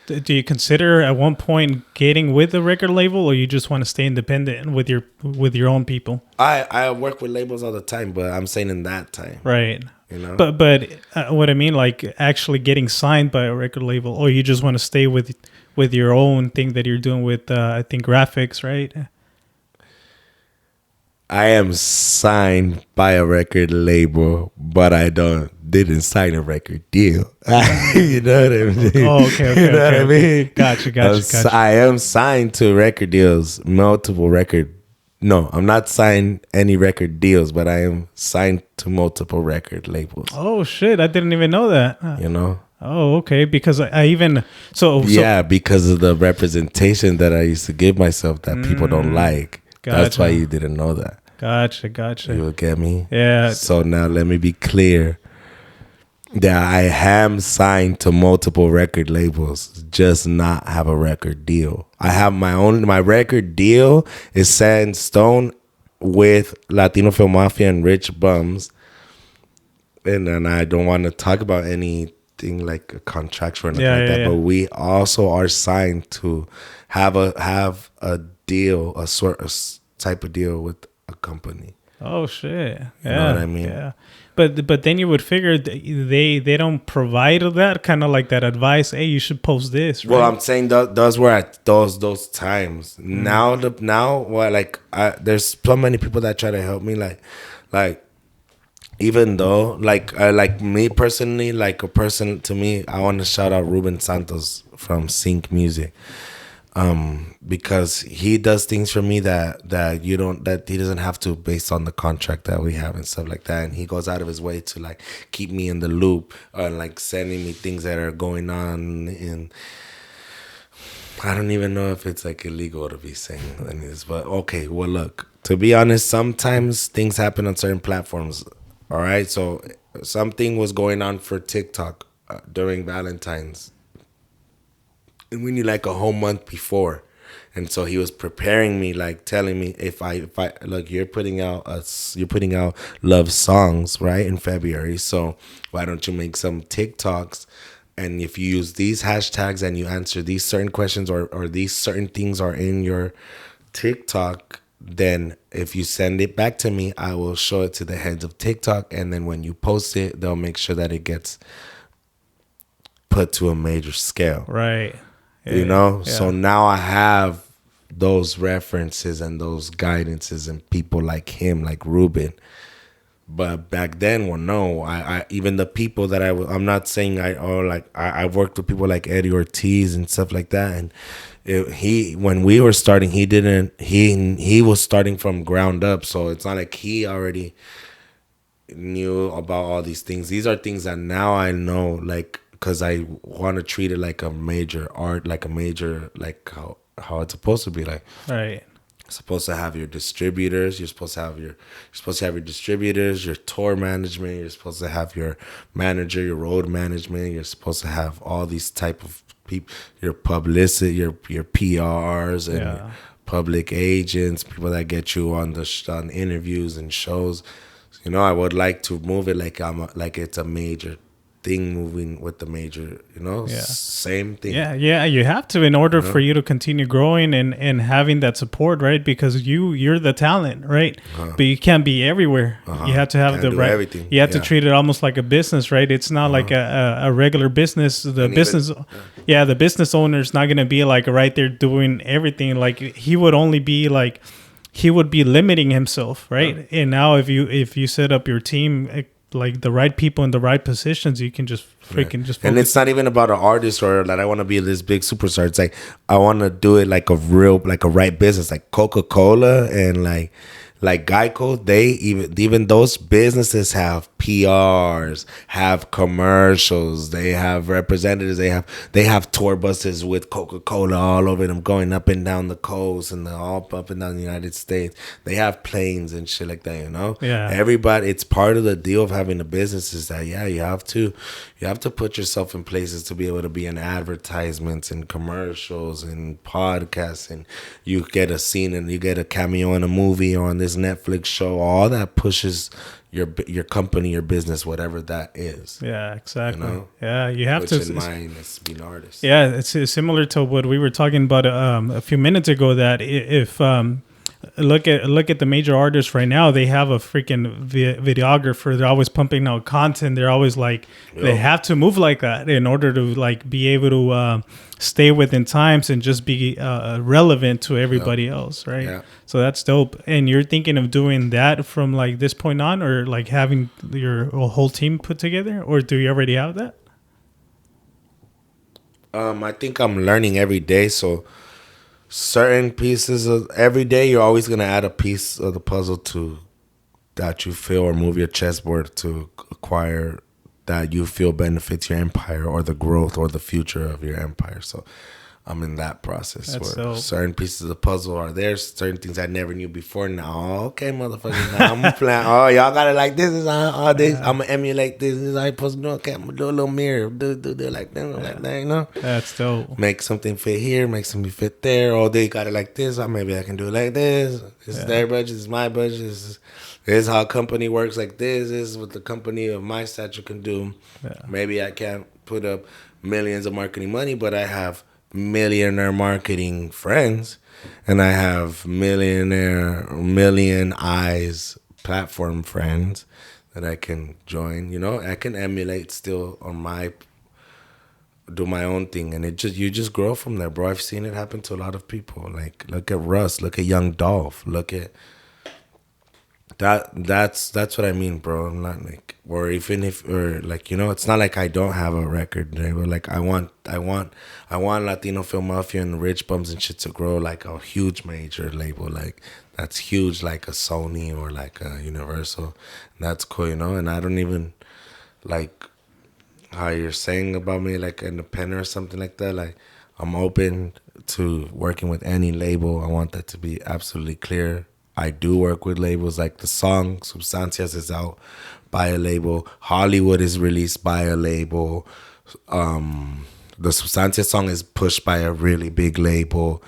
Do you consider at one point getting with a record label, or you just want to stay independent with your own people? I work with labels all the time, but I'm saying in that time. Right. But what I mean, like actually getting signed by a record label, or you just want to stay with your own thing that you're doing with, I think, graphics, right? I am signed by a record label, but I didn't sign a record deal. You know what I mean? Oh, okay. You know what I mean? Gotcha. I am signed to record deals, multiple record. No, I'm not signed any record deals, but I am signed to multiple record labels. Oh shit! I didn't even know that. Oh, okay. Because I even because of the representation that I used to give myself that people don't like. Gotcha. That's why you didn't know that. Gotcha. You will get me? Yeah. So now let me be clear that I am signed to multiple record labels, just not have a record deal. I have my record deal is set in stone with Latino Film Mafia and Rich Bums. And then I don't want to talk about anything like a contract or anything like that. But we also are signed to have a deal, a type of deal with a company. Oh shit! You know what I mean? Yeah. But then you would figure they don't provide that kind of like that advice. Hey, you should post this. Right? Well, I'm saying those were at those times. Now there's so many people that try to help me. Like even though like me personally, like a person to me, I want to shout out Ruben Santos from Sync Music. Because he does things for me that he doesn't have to based on the contract that we have and stuff like that. And he goes out of his way to like keep me in the loop or like sending me things that are going on. And I don't even know if it's like illegal to be saying this, but okay. Well, look, to be honest, sometimes things happen on certain platforms. All right. So something was going on for TikTok during Valentine's. And we need like a whole month before, and so he was preparing me, like telling me if I look, you're putting out love songs right in February, so why don't you make some TikToks, and if you use these hashtags and you answer these certain questions or these certain things are in your TikTok, then if you send it back to me, I will show it to the heads of TikTok, and then when you post it, they'll make sure that it gets put to a major scale. Right. you know. So now I have those references and those guidances and people like him, like Ruben. But back then, well, no, I even the people that I'm not saying I worked with people like Eddie Ortiz and stuff like that, and when we were starting, he was starting from ground up, so it's not like he already knew about all these things. These are things that now I know, like, because I want to treat it like a major art, like a major, like how it's supposed to be, like, right. Supposed to have your distributors. You're supposed to have your distributors, your tour management. You're supposed to have your manager, your road management. You're supposed to have all these type of people, your publicity, your PRs and your public agents, people that get you on on interviews and shows. You know, I would like to move it like it's a major thing, moving with the major, you know, same thing. Yeah, you have to, in order for you to continue growing and having that support, right? Because you're the talent, right? But you can't be everywhere. You have to have the right everything. You have to treat it almost like a business, right? It's not like a regular business. The business owner's not gonna be like right there doing everything. Like he would only be like, he would be limiting himself, right? And now if you set up your team, like the right people in the right positions, you can just freaking just focus. And it's not even about an artist or that I want to be this big superstar. It's like I want to do it like a right business, like Coca-Cola and like Geico. They even those businesses have PRs, have commercials, they have representatives, they have tour buses with Coca-Cola all over them, going up and down the coast and all up and down the United States. They have planes and shit like that, you know. Everybody, it's part of the deal of having a business is that you have to put yourself in places to be able to be in advertisements and commercials and podcasts, and you get a scene and you get a cameo in a movie or on this Netflix show. All that pushes your company, your business, whatever that is. Yeah, exactly. You know? Yeah, you have Which to. In mine is being an artist. Yeah, it's similar to what we were talking about a few minutes ago. That if look at the major artists right now, they have a freaking videographer. They're always pumping out content. They're always like they have to move like that in order to like be able to stay within times and just be relevant to everybody else, right? Yeah. So that's dope. And you're thinking of doing that from like this point on, or like having your whole team put together, or do you already have that? I think I'm learning every day, so certain pieces of every day, you're always gonna add a piece of the puzzle to that you feel, or move your chessboard to acquire that you feel benefits your empire or the growth or the future of your empire. So I'm in that process. That's where certain pieces of the puzzle are there, certain things I never knew before. Now, okay, motherfucker, now I'm playing. Oh, y'all got it like this. Is all this. I'm gonna emulate this. This is how you supposed to do. Okay, I'm gonna do a little mirror. Do like that, like that. You know. That's dope. Make something fit here. Make something fit there. Oh, they got it like this. Or maybe I can do it like this. This is their budget. This is my budget. This is how a company works. Like this. This is what the company of my stature can do. Yeah. Maybe I can't put up millions of marketing money, but I have millionaire marketing friends, and I have million eyes platform friends that I can join. You know, I can emulate still on do my own thing, and you just grow from there, bro. I've seen it happen to a lot of people. Like look at Russ, look at Young Dolph, look at that's what I mean, bro. I'm not like, or even if, or like, you know, it's not like I don't have a record, but like I want Latino Film Mafia and Rich Bums and shit to grow like a huge major label, like that's huge, like a Sony or like a Universal. That's cool, you know. And I don't even like how you're saying about me, like independent or something like that. Like I'm open to working with any label. I want that to be absolutely clear. I do work with labels, like the song Substancias is out by a label. Hollywood is released by a label. The Substancias song is pushed by a really big label.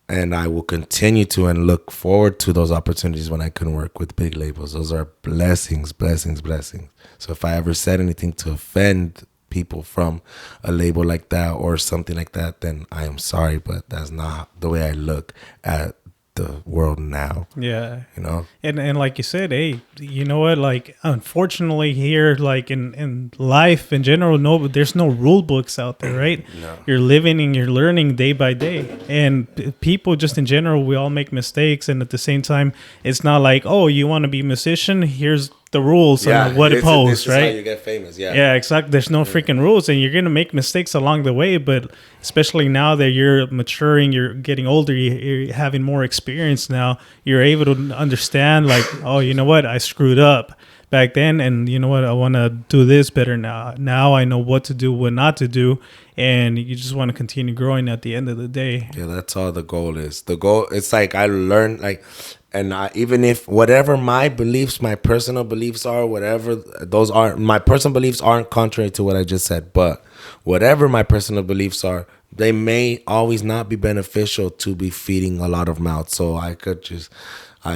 And I will continue to and look forward to those opportunities when I can work with big labels. Those are blessings, blessings, blessings. So if I ever said anything to offend people from a label like that or something like that, then I am sorry, but that's not the way I look at the world now. Yeah. You know? And like you said, hey, you know what? Like, unfortunately here, like in life in general, there's no rule books out there, right? No. You're living and you're learning day by day. And people just in general, we all make mistakes. And at the same time, it's not like, oh, you want to be a musician? Here's the rules on what to post, this is right? how you get famous. Yeah, exactly. There's no freaking rules, and you're gonna make mistakes along the way. But especially now that you're maturing, you're getting older, you're having more experience now. You're able to understand, like, oh, you know what, I screwed up back then, and you know what, I want to do this better now. Now I know what to do, what not to do, and you just want to continue growing. At the end of the day, Yeah, that's all the goal is. The goal, it's like I learned, like, and even if whatever my beliefs, my personal beliefs are, whatever those are, my personal beliefs aren't contrary to what I just said, but whatever my personal beliefs are, they may always not be beneficial to be feeding a lot of mouths. So I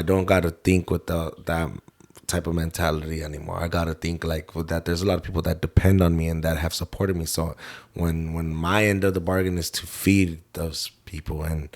don't got to think with that type of mentality anymore. I got to think like with that, there's a lot of people that depend on me and that have supported me. So when my end of the bargain is to feed those people, and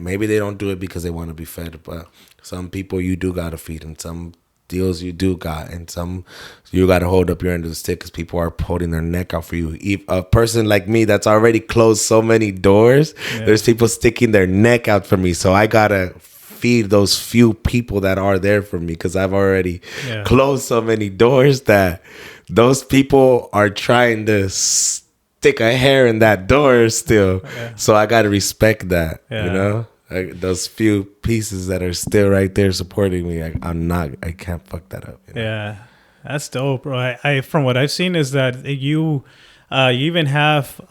maybe they don't do it because they want to be fed, but some people you do got to feed, and some deals you do got, and some you got to hold up your end of the stick because people are holding their neck out for you. If a person like me that's already closed so many doors, there's people sticking their neck out for me. So I got to feed those few people that are there for me because I've already closed so many doors that those people are trying to stick a hair in that door still. So I got to respect that, you know? Like those few pieces that are still right there supporting me, I can't fuck that up. You know? Yeah, that's dope, bro. I from what I've seen is that you even have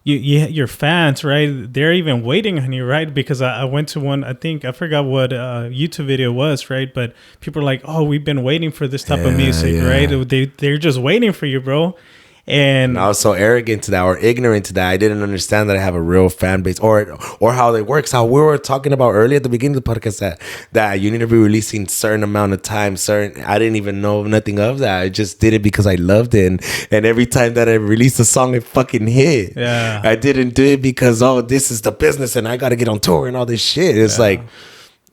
your fans, right? They're even waiting on you, right? Because I went to one, I think I forgot what YouTube video was, right? But people are like, oh, we've been waiting for this type of music, right? They're just waiting for you, bro. And I was so arrogant to that, or ignorant to that. I didn't understand that I have a real fan base, or how it works. How we were talking about earlier at the beginning of the podcast that you need to be releasing certain amount of time. I didn't even know nothing of that. I just did it because I loved it, and every time that I released a song, it fucking hit. Yeah, I didn't do it because this is the business, and I got to get on tour and all this shit. It's like.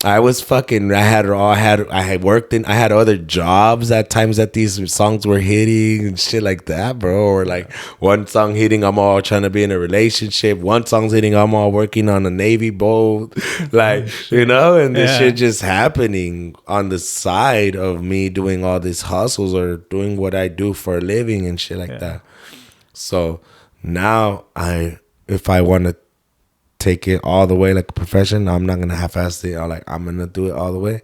I was fucking. I had other jobs at times that these songs were hitting and shit like that, bro. Or like one song hitting, I'm all trying to be in a relationship. One song's hitting, I'm all working on a Navy boat, like you know. And this shit just happening on the side of me doing all these hustles or doing what I do for a living and shit like that. So now if I want to take it all the way like a profession, I'm not gonna half-ass it. I'm gonna do it all the way.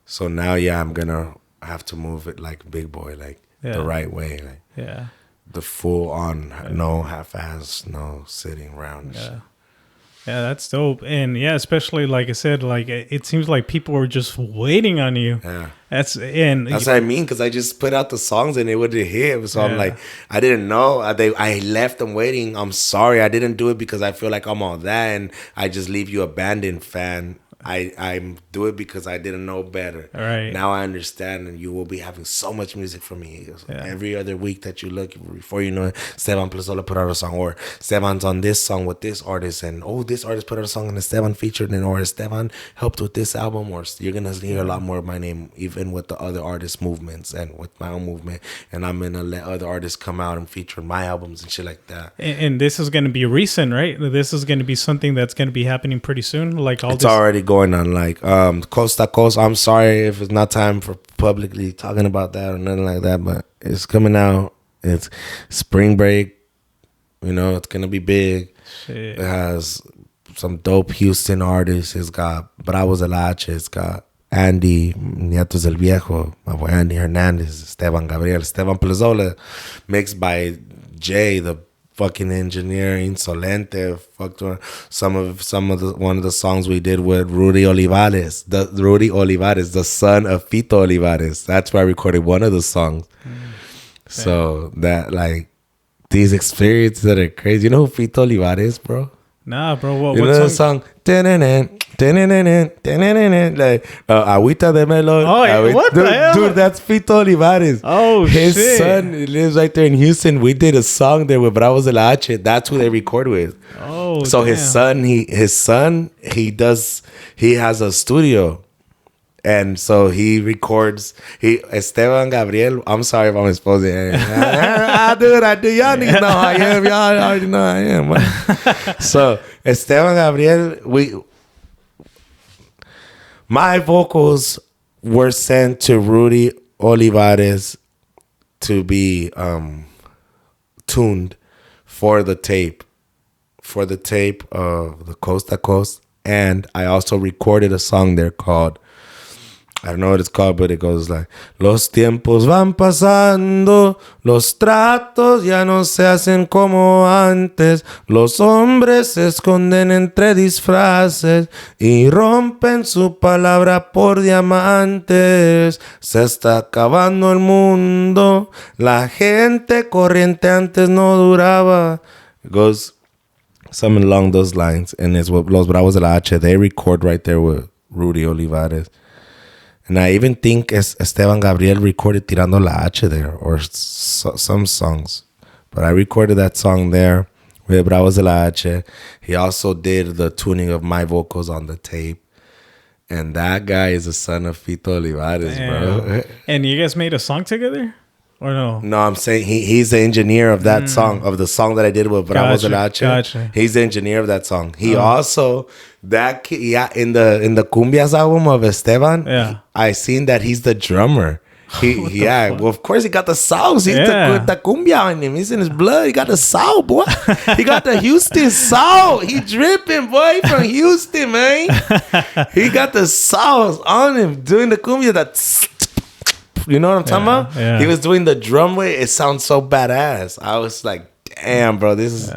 So now, I'm gonna have to move it like big boy, like the right way, like the full on, no half-ass, no sitting around. Yeah, that's dope. And especially like I said, like it seems like people were just waiting on you. Yeah, that's what I mean, because I just put out the songs and it would hit. So I'm like, I didn't know. I left them waiting. I'm sorry, I didn't do it because I feel like I'm all that, and I just leave you abandoned, fan. I do it because I didn't know better. All right. Now I understand, and you will be having so much music from me. Every other week that you look, before you know it, Estevan Plazola put out a song, or Estevan's on this song with this artist, and this artist put out a song and Estevan featured, and or Estevan helped with this album, or you're gonna hear a lot more of my name, even with the other artists' movements and with my own movement, and I'm gonna let other artists come out and feature my albums and shit like that. And this is gonna be recent, right? This is gonna be something that's gonna be happening pretty soon. Like it's already going on, like coast to coast. I'm sorry if it's not time for publicly talking about that or nothing like that, but it's coming out. It's spring break, you know, it's gonna be big. Shit. It has some dope Houston artists. It's got Bravos del H, it's got Andy, Nietos del Viejo, my boy Andy Hernandez, Estevan Gabriel, Estevan Plazola, mixed by Jay, the fucking engineer, Insolente. Fucked one of the songs we did with Rudy Olivares, the son of Fito Olivares. That's where I recorded one of the songs. So that, like, these experiences that are crazy. You know who Fito Olivares, bro? Nah, bro. What the song? Like Agüita de Melon. Oh, what the hell? Dude, that's Fito Olivares. Oh, his shit. son lives right there in Houston. We did a song there with Bravos de la H. That's who they record with. Oh, so damn. he has a studio. And so he records. Estevan Gabriel. I'm sorry if I'm exposing him. I do. Y'all niggas know I am. Y'all already know I am. So Estevan Gabriel, my vocals were sent to Rudy Olivares to be tuned for the tape of the Coast to Coast, and I also recorded a song there called. I don't know what it's called, but it goes like Los tiempos van pasando, los tratos ya no se hacen como antes, los hombres se esconden entre disfraces y rompen su palabra por diamantes. Se está acabando el mundo, la gente corriente antes no duraba. It goes something along those lines, and it's what Los Bravos de la H. They record right there with Rudy Olivares. And I even think Esteban Gabriel recorded Tirando la H there, or some songs. But I recorded that song there with Bravos de la H. He also did the tuning of my vocals on the tape. And that guy is the son of Fito Olivares, bro. And you guys made a song together? Or no? No, I'm saying he's the engineer of that song, of the song that I did with Bravos de la H. Gotcha. He's the engineer of that song. He also, in the Cumbias album of Esteban, I seen that he's the drummer. Well, of course he got the sauce. He's the cumbia in him. He's in his blood. He got the sauce, boy. He got the Houston sauce. He dripping, boy, from Houston, man. He got the sauce on him doing the cumbia. You know what I'm talking about? Yeah. He was doing the drum way. It sounds so badass. I was like, damn, bro, this is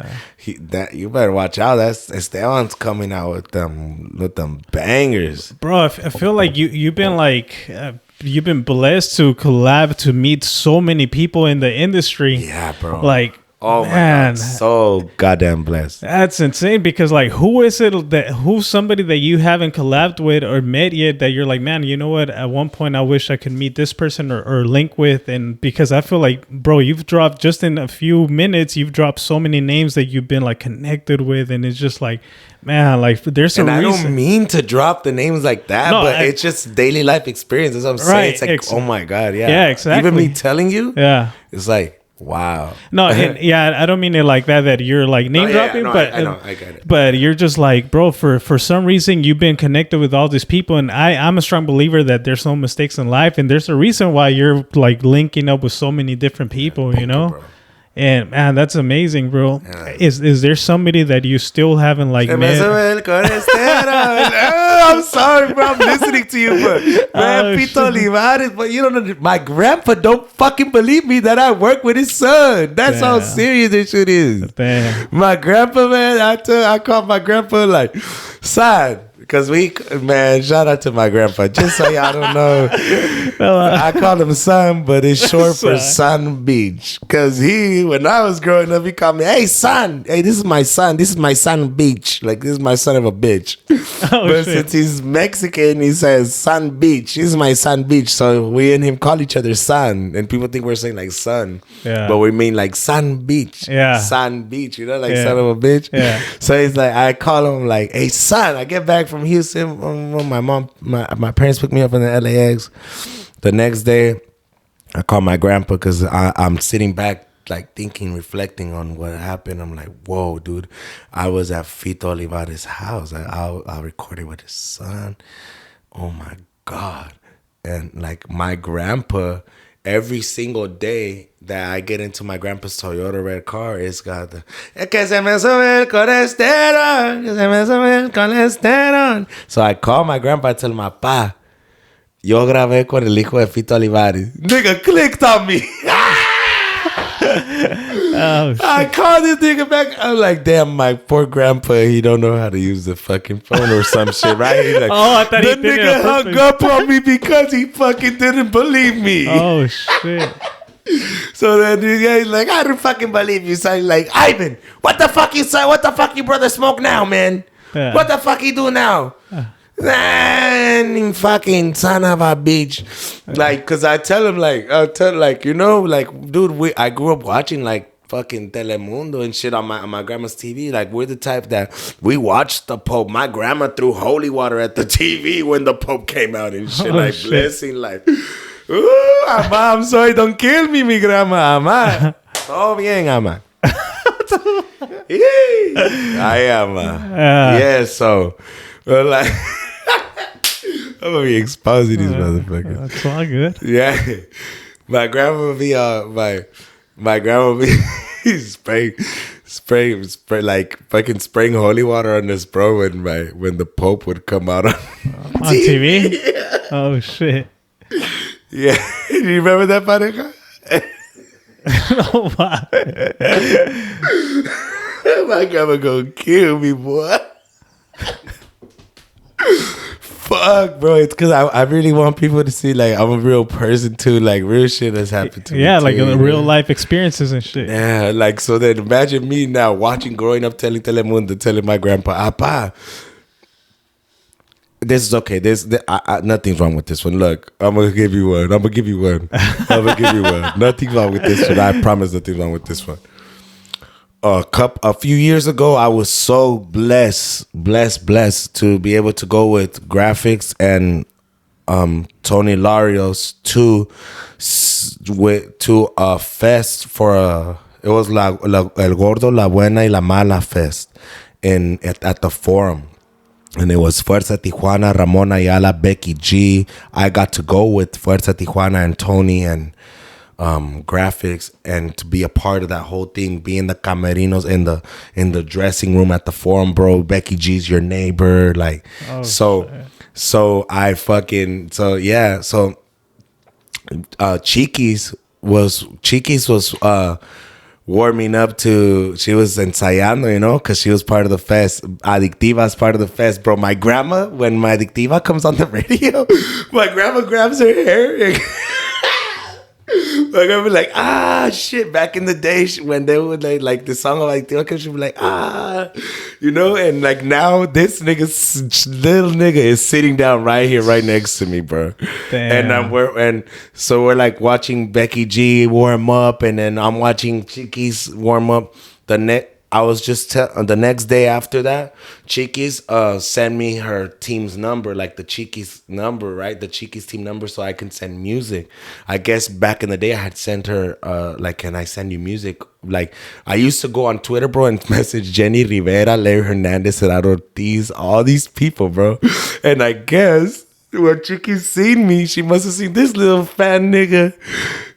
you better watch out. That's Esteban's coming out with them bangers, bro. I feel like you've been you've been blessed to collab, to meet so many people in the industry. Yeah, bro. Like, oh man, my God, so goddamn blessed. That's insane, because like, who's somebody that you haven't collabed with or met yet that you're like, man, you know what, at one point I wish I could meet this person or link with? And because I feel like, bro, you've dropped, just in a few minutes, you've dropped so many names that you've been like connected with, and it's just like, man, like there's a reason. I don't mean to drop the names like that, but it's just daily life experience. That's what I'm saying. It's like, oh my God, yeah, exactly. Even me telling you, it's like, wow. No, I don't mean it like that you're like name dropping, but I know, I get it. But you're just like, bro, for some reason you've been connected with all these people, and I'm a strong believer that there's no mistakes in life, and there's a reason why you're like linking up with so many different people, you know? Bro. And man, that's amazing, bro. Yeah. Is there somebody that you still haven't like met? I'm sorry, bro. I'm listening to you, but man, Fito Olivares, but you don't know. My grandpa don't fucking believe me that I work with his son. That's how serious this shit is. Damn. My grandpa, man, I called my grandpa like, son. Because shout out to my grandpa. Just so y'all don't know, I call him son, but it's short for Son Beach. Because when I was growing up, he called me, hey, son. Hey, this is my son. This is my son Beach. Like, this is my son of a bitch. But since he's Mexican, he says Son Beach. This is my son Beach. So we and him call each other son. And people think we're saying like son. Yeah. But we mean like Son Beach. Yeah. Son Beach. You know, like son of a bitch. Yeah. So he's like, I call him like, hey, son. I get back from Houston. My parents picked me up in the LAX. The next day, I called my grandpa because I'm sitting back, like thinking, reflecting on what happened. I'm like, whoa, dude, I was at Fito Olivares' house. I recorded with his son. Oh my God. And like my grandpa, every single day that I get into my grandpa's Toyota red car, it's got the que se me sube el colesterol, que se me sube el colesterol. So I call my grandpa, I tell him, pa, yo grabé con el hijo de Fito Olivares. Nigga clicked on me. I called this nigga back. I'm like, damn, my poor grandpa, he don't know how to use the fucking phone or some shit, right? He's like, I thought the nigga hung up on me because he fucking didn't believe me. Oh shit. So then the guy's like, I don't fucking believe you. So he's like, Ivan, what the fuck you say? What the fuck you brother smoke now, man? Yeah. What the fuck you do now? Man, fucking son of a bitch. Like, cause I tell him like, you know, like, dude, I grew up watching like fucking Telemundo and shit on my grandma's TV. Like, we're the type that we watched the Pope. My grandma threw holy water at the TV when the Pope came out and shit. Shit. Blessing, like, ooh, ama, I'm sorry, don't kill me, mi grandma, ama. Todo bien, ama. I am, yeah, so, well, like, I'm gonna be exposing these motherfuckers. That's all good. Yeah, my grandma would be my grandma would be spray like fucking spraying holy water on this bro when the Pope would come out on TV. Yeah. Oh shit. Yeah, do you remember that, pareja? Oh wow. My grandma gonna kill me, boy. Fuck, bro. It's because I really want people to see, like, I'm a real person, too. Like, real shit has happened to me. Yeah, like too, real life experiences and shit. Yeah, like, so then imagine me now growing up, telling Telemundo, telling my grandpa, Apa, this is okay. Nothing's wrong with this one. Look, I'm going to give you one. Nothing's wrong with this one. I promise nothing's wrong with this one. A few years ago, I was so blessed to be able to go with graphics and Tony Larios to a fest it was El Gordo, La Buena y La Mala fest at the Forum. And it was Fuerza Tijuana, Ramon Ayala, Becky G. I got to go with Fuerza Tijuana and Tony and graphics, and to be a part of that whole thing, be in the camerinos, in the dressing room at the Forum, bro. Becky G's your neighbor, like, Chiquis was warming up to, she was ensayando, you know, because she was part of the fest. Adictiva's part of the fest, bro. My grandma, when my Adictiva comes on the radio, my grandma grabs her hair and like, I'd be like, shit. Back in the day, when they would like the song of like, she'd be like, you know, and like now this little nigga is sitting down right here, right next to me, bro. Damn. So we're like watching Becky G warm up, and then I'm watching Chiquis warm up. I was just the next day after that, Chiquis sent me her team's number, like the Chiquis number, right? The Chiquis team number, so I can send music. I guess back in the day, I had sent her, like, can I send you music? Like, I used to go on Twitter, bro, and message Jenny Rivera, Larry Hernandez, Gerardo Ortiz, all these people, bro. And I guess when Chiquis seen me, she must have seen this little fan nigga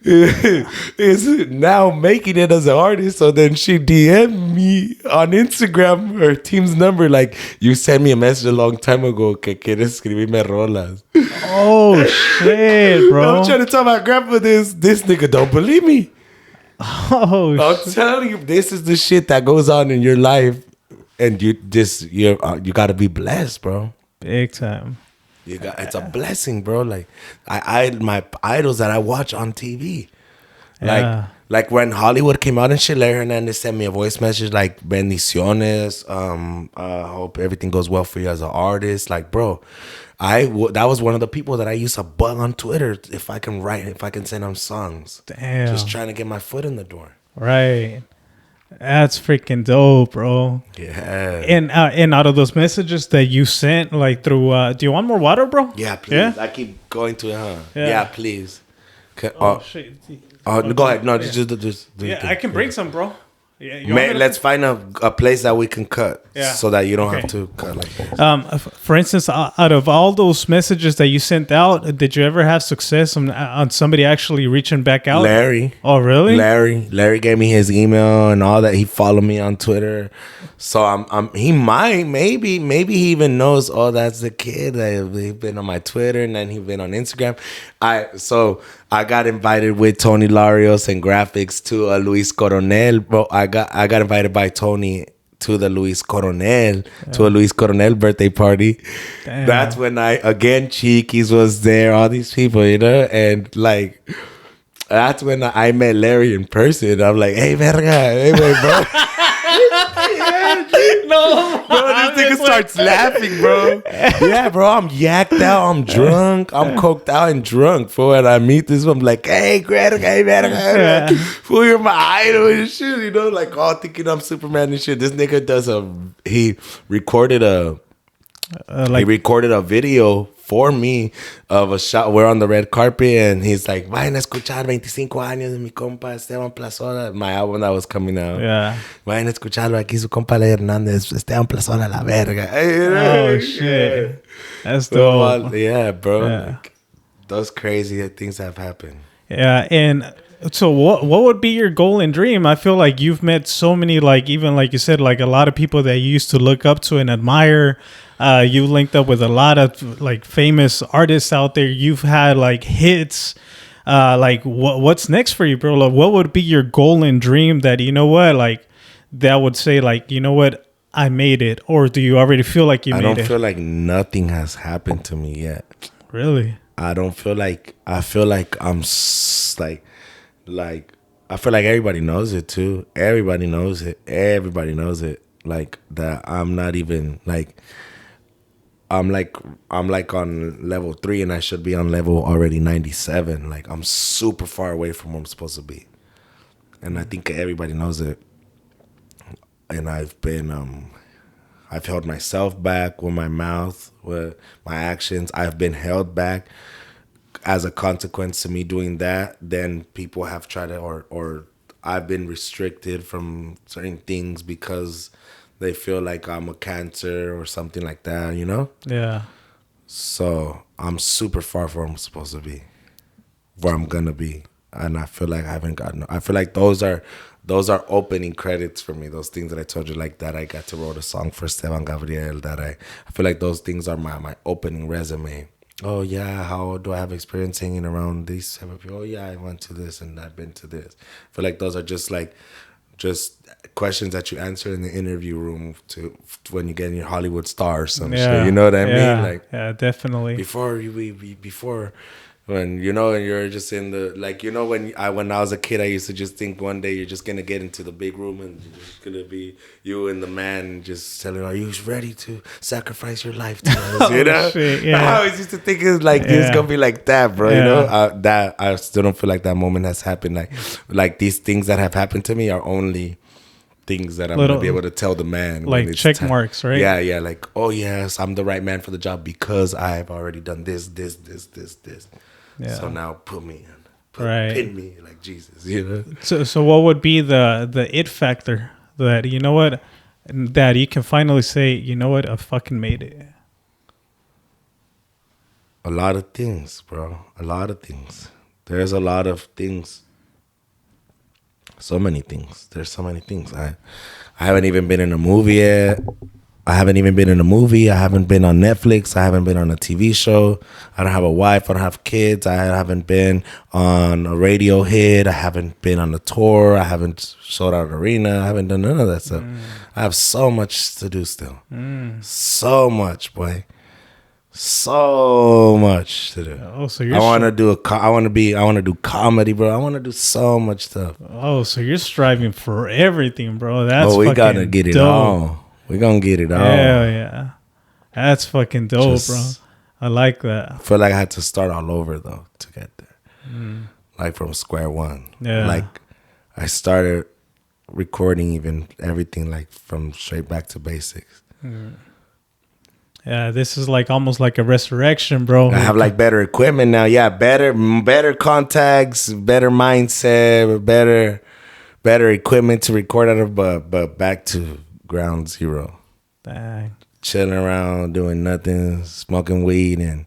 is now making it as an artist. So then she DM'd me on Instagram her team's number, like, you sent me a message a long time ago que quieres escribirme rolas. Oh shit, bro. I'm trying to tell my grandpa this nigga don't believe me. Oh I'm telling you, this is the shit that goes on in your life, and you gotta be blessed, bro. Big time. It's a blessing, bro. Like, my idols that I watch on TV. Like when Hollywood came out and shit, Larry Hernandez sent me a voice message like, bendiciones, hope everything goes well for you as an artist. Like, bro, that was one of the people that I used to bug on Twitter if I can send them songs. Damn. Just trying to get my foot in the door. Right. That's freaking dope, bro. Yeah. And out of those messages that you sent, like through, do you want more water, bro? Yeah, please. Yeah? I keep going to it, huh? Yeah, please. Shit. Go ahead. No, just yeah, I can bring some, bro. Yeah, let's find a place that we can cut, so that you don't have to cut like this. For instance, out of all those messages that you sent out, did you ever have success on somebody actually reaching back out? Larry. Oh, really? Larry gave me his email and all that. He followed me on Twitter, so he might maybe he even knows. Oh, that's the kid that he's been on my Twitter, and then he's been on Instagram. I got invited with Tony Larios and graphics to a Luis Coronel. Bro, I got invited by Tony to the Luis Coronel, to a Luis Coronel birthday party. Damn. That's when Chiquis was there, all these people, you know? And like, That's when I met Larry in person. I'm like, hey, verga, hey, wait, bro. No, Bro, this nigga starts laughing, bro. Yeah, bro, I'm yacked out. I'm drunk. I'm coked out and drunk. Fool, and I meet this one, I'm like, hey, verga, hey, verga. Fool, you're my idol and shit, you know? Like, all thinking I'm Superman and shit. This nigga he recorded a video for me of a shot. We're on the red carpet and he's like, vayan a escuchar 25 años de mi compa Estevan Plazola. My album that was coming out. Yeah. Vayan a escucharlo aquí su compa Ley Hernández. Estevan Plazola la verga. Oh, shit. That's dope. Yeah, bro. Yeah. Like, those crazy things have happened. Yeah, and so what would be your goal and dream? I feel like you've met so many, like, even like you said, like a lot of people that you used to look up to and admire. You linked up with a lot of like famous artists out there. You've had like hits. Like what's next for you, bro? Like, what would be your goal and dream that, you know what, like that would say like, you know what, I made it? Or do you already feel like you made it? I don't feel like nothing has happened to me yet. Really? I feel like I'm like I feel like everybody knows it too. Everybody knows it. Everybody knows it. Like that I'm not even like I'm like on level 3 and I should be on level already 97. Like I'm super far away from where I'm supposed to be. And I think everybody knows it. And I've held myself back with my mouth, with my actions. I've been held back as a consequence to me doing that. Then people have tried to, or I've been restricted from certain things because they feel like I'm a cancer or something like that, you know? Yeah. So I'm super far from where I'm supposed to be, where I'm gonna be. And I feel like I haven't gotten, I feel like those are opening credits for me. Those things that I told you, like that I got to write a song for Estevan Gabriel, that I feel like those things are my opening resume. Oh yeah, how do I have experience hanging around these type of people? Oh yeah, I went to this and I've been to this. I feel like those are just questions that you answer in the interview room to when you get in your Hollywood star or some shit. You know what I mean? Like, yeah, definitely. Before when you know, and you're just in the, like, you know, when I was a kid, I used to just think one day you're just gonna get into the big room and you're just gonna be you and the man just telling, are you ready to sacrifice your life to us? You know? Shit, yeah. I always used to think it's like it's gonna be like that, bro. You know, that I still don't feel like that moment has happened. Like these things that have happened to me are only things that I'm gonna be able to tell the man, like check marks, right? Yeah, like, oh yes, I'm the right man for the job because I've already done this. Yeah. So now pin me like Jesus, you know. So what would be the it factor that, you know what, that you can finally say, you know what, I fucking made it? A lot of things, bro. A lot of things. There's a lot of things. So many things. There's so many things. I haven't even been in a movie yet. I haven't been on Netflix. I haven't been on a TV show. I don't have a wife. I don't have kids. I haven't been on a radio hit. I haven't been on a tour. I haven't sold out an arena. I haven't done none of that stuff. I have so much to do still. So much, boy. So much to do. Oh, so you're I want to do comedy, bro. I want to do so much stuff. Oh, so you're striving for everything, bro. That's we gotta get it all. We're gonna get it all. Hell yeah. That's fucking dope, bro. I like that. I feel like I had to start all over though to get there. Like from square one. Yeah. Like I started recording even everything like from straight back to basics. Yeah, this is like almost like a resurrection, bro. I have like better equipment now. Yeah, better contacts, better mindset, better equipment to record out of, but back to ground zero. Dang. Chilling around, doing nothing, smoking weed and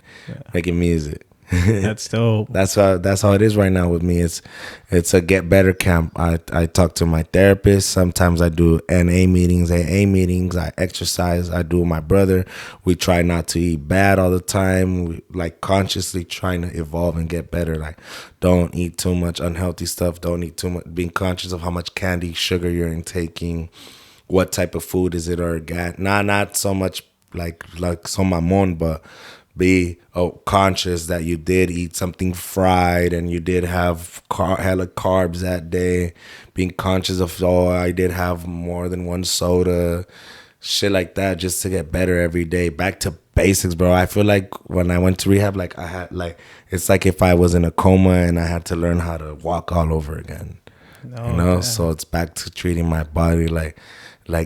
making music. That's dope. That's how it is right now with me. It's a get better camp. I talk to my therapist. Sometimes I do NA meetings, AA meetings. I exercise. I do with my brother. We try not to eat bad all the time. We like consciously trying to evolve and get better. Like don't eat too much unhealthy stuff. Don't eat too much. Being conscious of how much candy, sugar you're intaking. What type of food is it organic? Not so much like son mamon, but be conscious that you did eat something fried and you did have hella carbs that day. Being conscious of, I did have more than one soda. Shit like that, just to get better every day. Back to basics, bro. I feel like when I went to rehab, like I had it's like if I was in a coma and I had to learn how to walk all over again. So it's back to treating my body like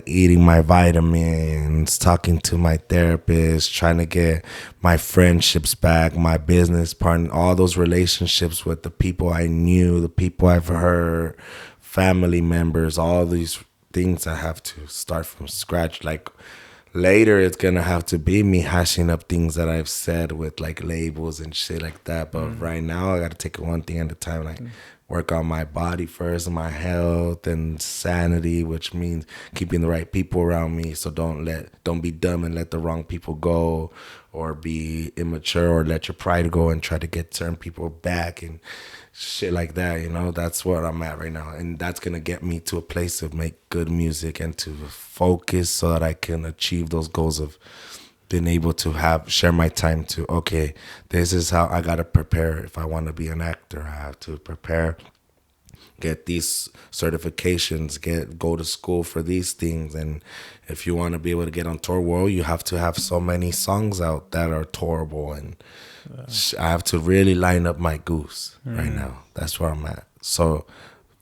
eating my vitamins, talking to my therapist, trying to get my friendships back, my business partner, all those relationships with the people I knew, the people I've heard, family members, all these things I have to start from scratch. Like later it's gonna have to be me hashing up things that I've said with like labels and shit like that. But right now I gotta take it one thing at a time. Like work on my body first, my health and sanity, which means keeping the right people around me. So don't be dumb and let the wrong people go, or be immature or let your pride go and try to get certain people back and shit like that. That's where I'm at right now, and that's gonna get me to a place to make good music and to focus so that I can achieve those goals of being able to share my time to, okay, this is how I gotta prepare. If I want to be an actor, I have to prepare, get these certifications, go to school for these things. And if you want to be able to get on tour world, you have to have so many songs out that are tourable. And I have to really line up my goose right now. That's where I'm at. So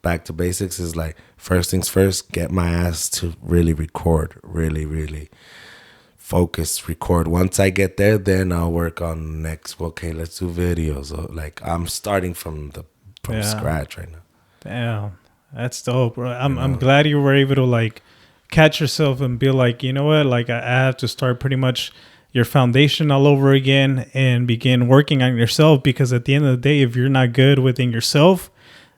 back to basics is like, first things first, get my ass to really record, really focus, record. Once I get there, then I'll work on next. Okay, let's do videos. Like I'm starting from scratch right now. Damn, that's dope, bro. I'm glad you were able to like catch yourself and be like, you know what, like I have to start pretty much your foundation all over again and begin working on yourself, because at the end of the day, if you're not good within yourself,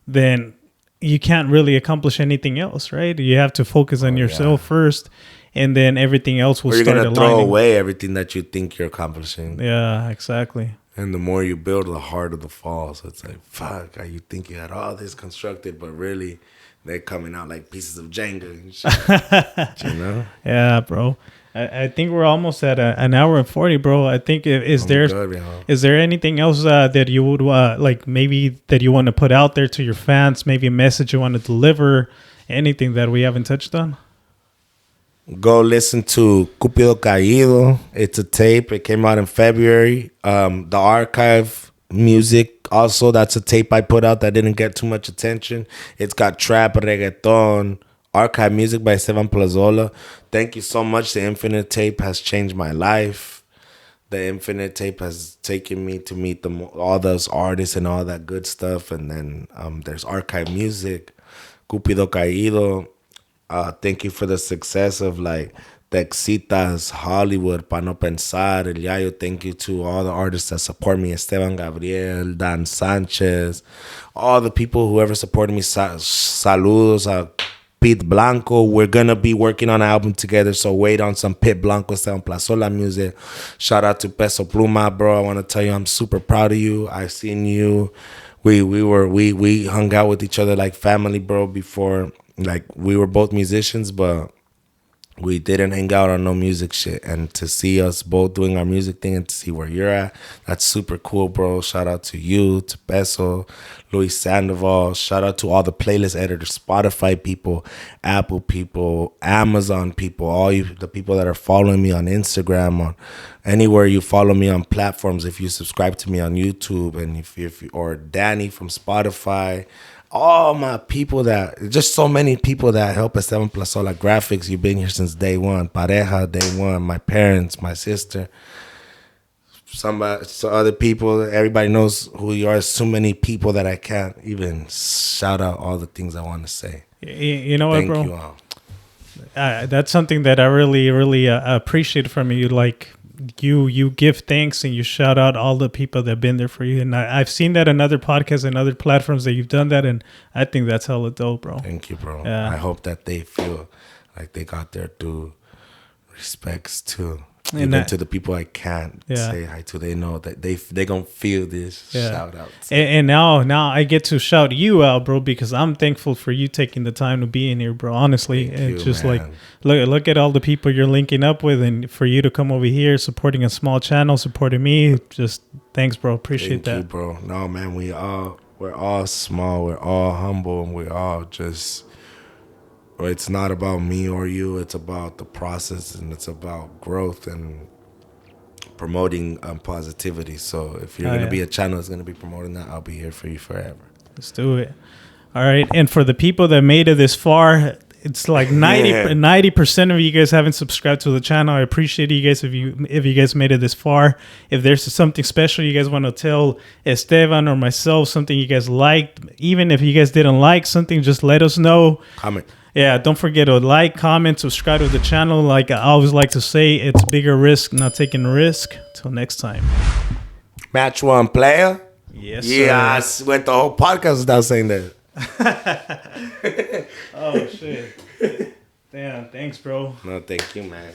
then you can't really accomplish anything else, right? You have to focus on yourself first, and then everything else will start aligning. You're going to throw away everything that you think you're accomplishing. Yeah, exactly. And the more you build, the harder the fall. So it's like, fuck, you think you had all this constructed, but really they're coming out like pieces of Jenga and shit. Yeah, bro. I think we're almost at an hour and 40, bro. I think is there anything else that you would like maybe that you want to put out there to your fans? Maybe a message you want to deliver? Anything that we haven't touched on? Go listen to Cupido Caído. It's a tape. It came out in February. The archive music also, that's a tape I put out that didn't get too much attention. It's got trap, reggaeton, archive music by Estevan Plazola. Thank you so much. The Infinite Tape has changed my life. The Infinite Tape has taken me to meet all those artists and all that good stuff. And then there's archive music, Cupido Caído. Thank you for the success of like Texitas, Hollywood, Pa No Pensar, El Yayo. Thank you to all the artists that support me, Esteban Gabriel, Dan Sanchez, all the people who ever supported me. Saludos, Pete Blanco. We're going to be working on an album together, so wait on some Pete Blanco style Plazola music. Shout out to Peso Pluma, bro. I want to tell you I'm super proud of you. I've seen you. We hung out with each other like family, bro, before. Like, we were both musicians, but we didn't hang out on no music shit. And to see us both doing our music thing and to see where you're at, that's super cool, bro. Shout out to you, to Peso, Luis Sandoval. Shout out to all the playlist editors, Spotify people, Apple people, Amazon people, all you, the people that are following me on Instagram, on anywhere you follow me on platforms. If you subscribe to me on YouTube, and if or Danny from Spotify. All my people just so many people that help Estevan Plazola Graphics. You've been here since day one. Pareja, day one. My parents, my sister. So other people, everybody knows who you are. So many people that I can't even shout out all the things I want to say. You know what, bro? Thank you all. That's something that I really, really appreciate from you. Like, you give thanks and you shout out all the people that have been there for you. And I've seen that in other podcasts and other platforms that you've done that. And I think that's hella dope, bro. Thank you, bro. Yeah. I hope that they feel like they got their due respects too. Even to the people I can't say hi to, they know that they gonna feel this shout out. And now I get to shout you out, bro, because I'm thankful for you taking the time to be in here, bro. Honestly, it's just man. Like look at all the people you're linking up with, and for you to come over here, supporting a small channel, supporting me. Just thanks, bro. Appreciate that, bro. No, man, we're all small, we're all humble, and we're all just. It's not about me or you. It's about the process, and it's about growth and promoting positivity. So if you're going to be a channel that's going to be promoting that, I'll be here for you forever. Let's do it. All right. And for the people that made it this far, it's like 90% of you guys haven't subscribed to the channel. I appreciate you guys if you guys made it this far. If there's something special you guys want to tell Estevan or myself, something you guys liked, even if you guys didn't like something, just let us know. Comment. Yeah, don't forget to like, comment, subscribe to the channel. Like I always like to say, it's bigger risk, not taking a risk. Till next time. Match one, player. Yes, yes. Sir. Went the whole podcast without saying that. Oh, shit. Damn, thanks, bro. No, thank you, man.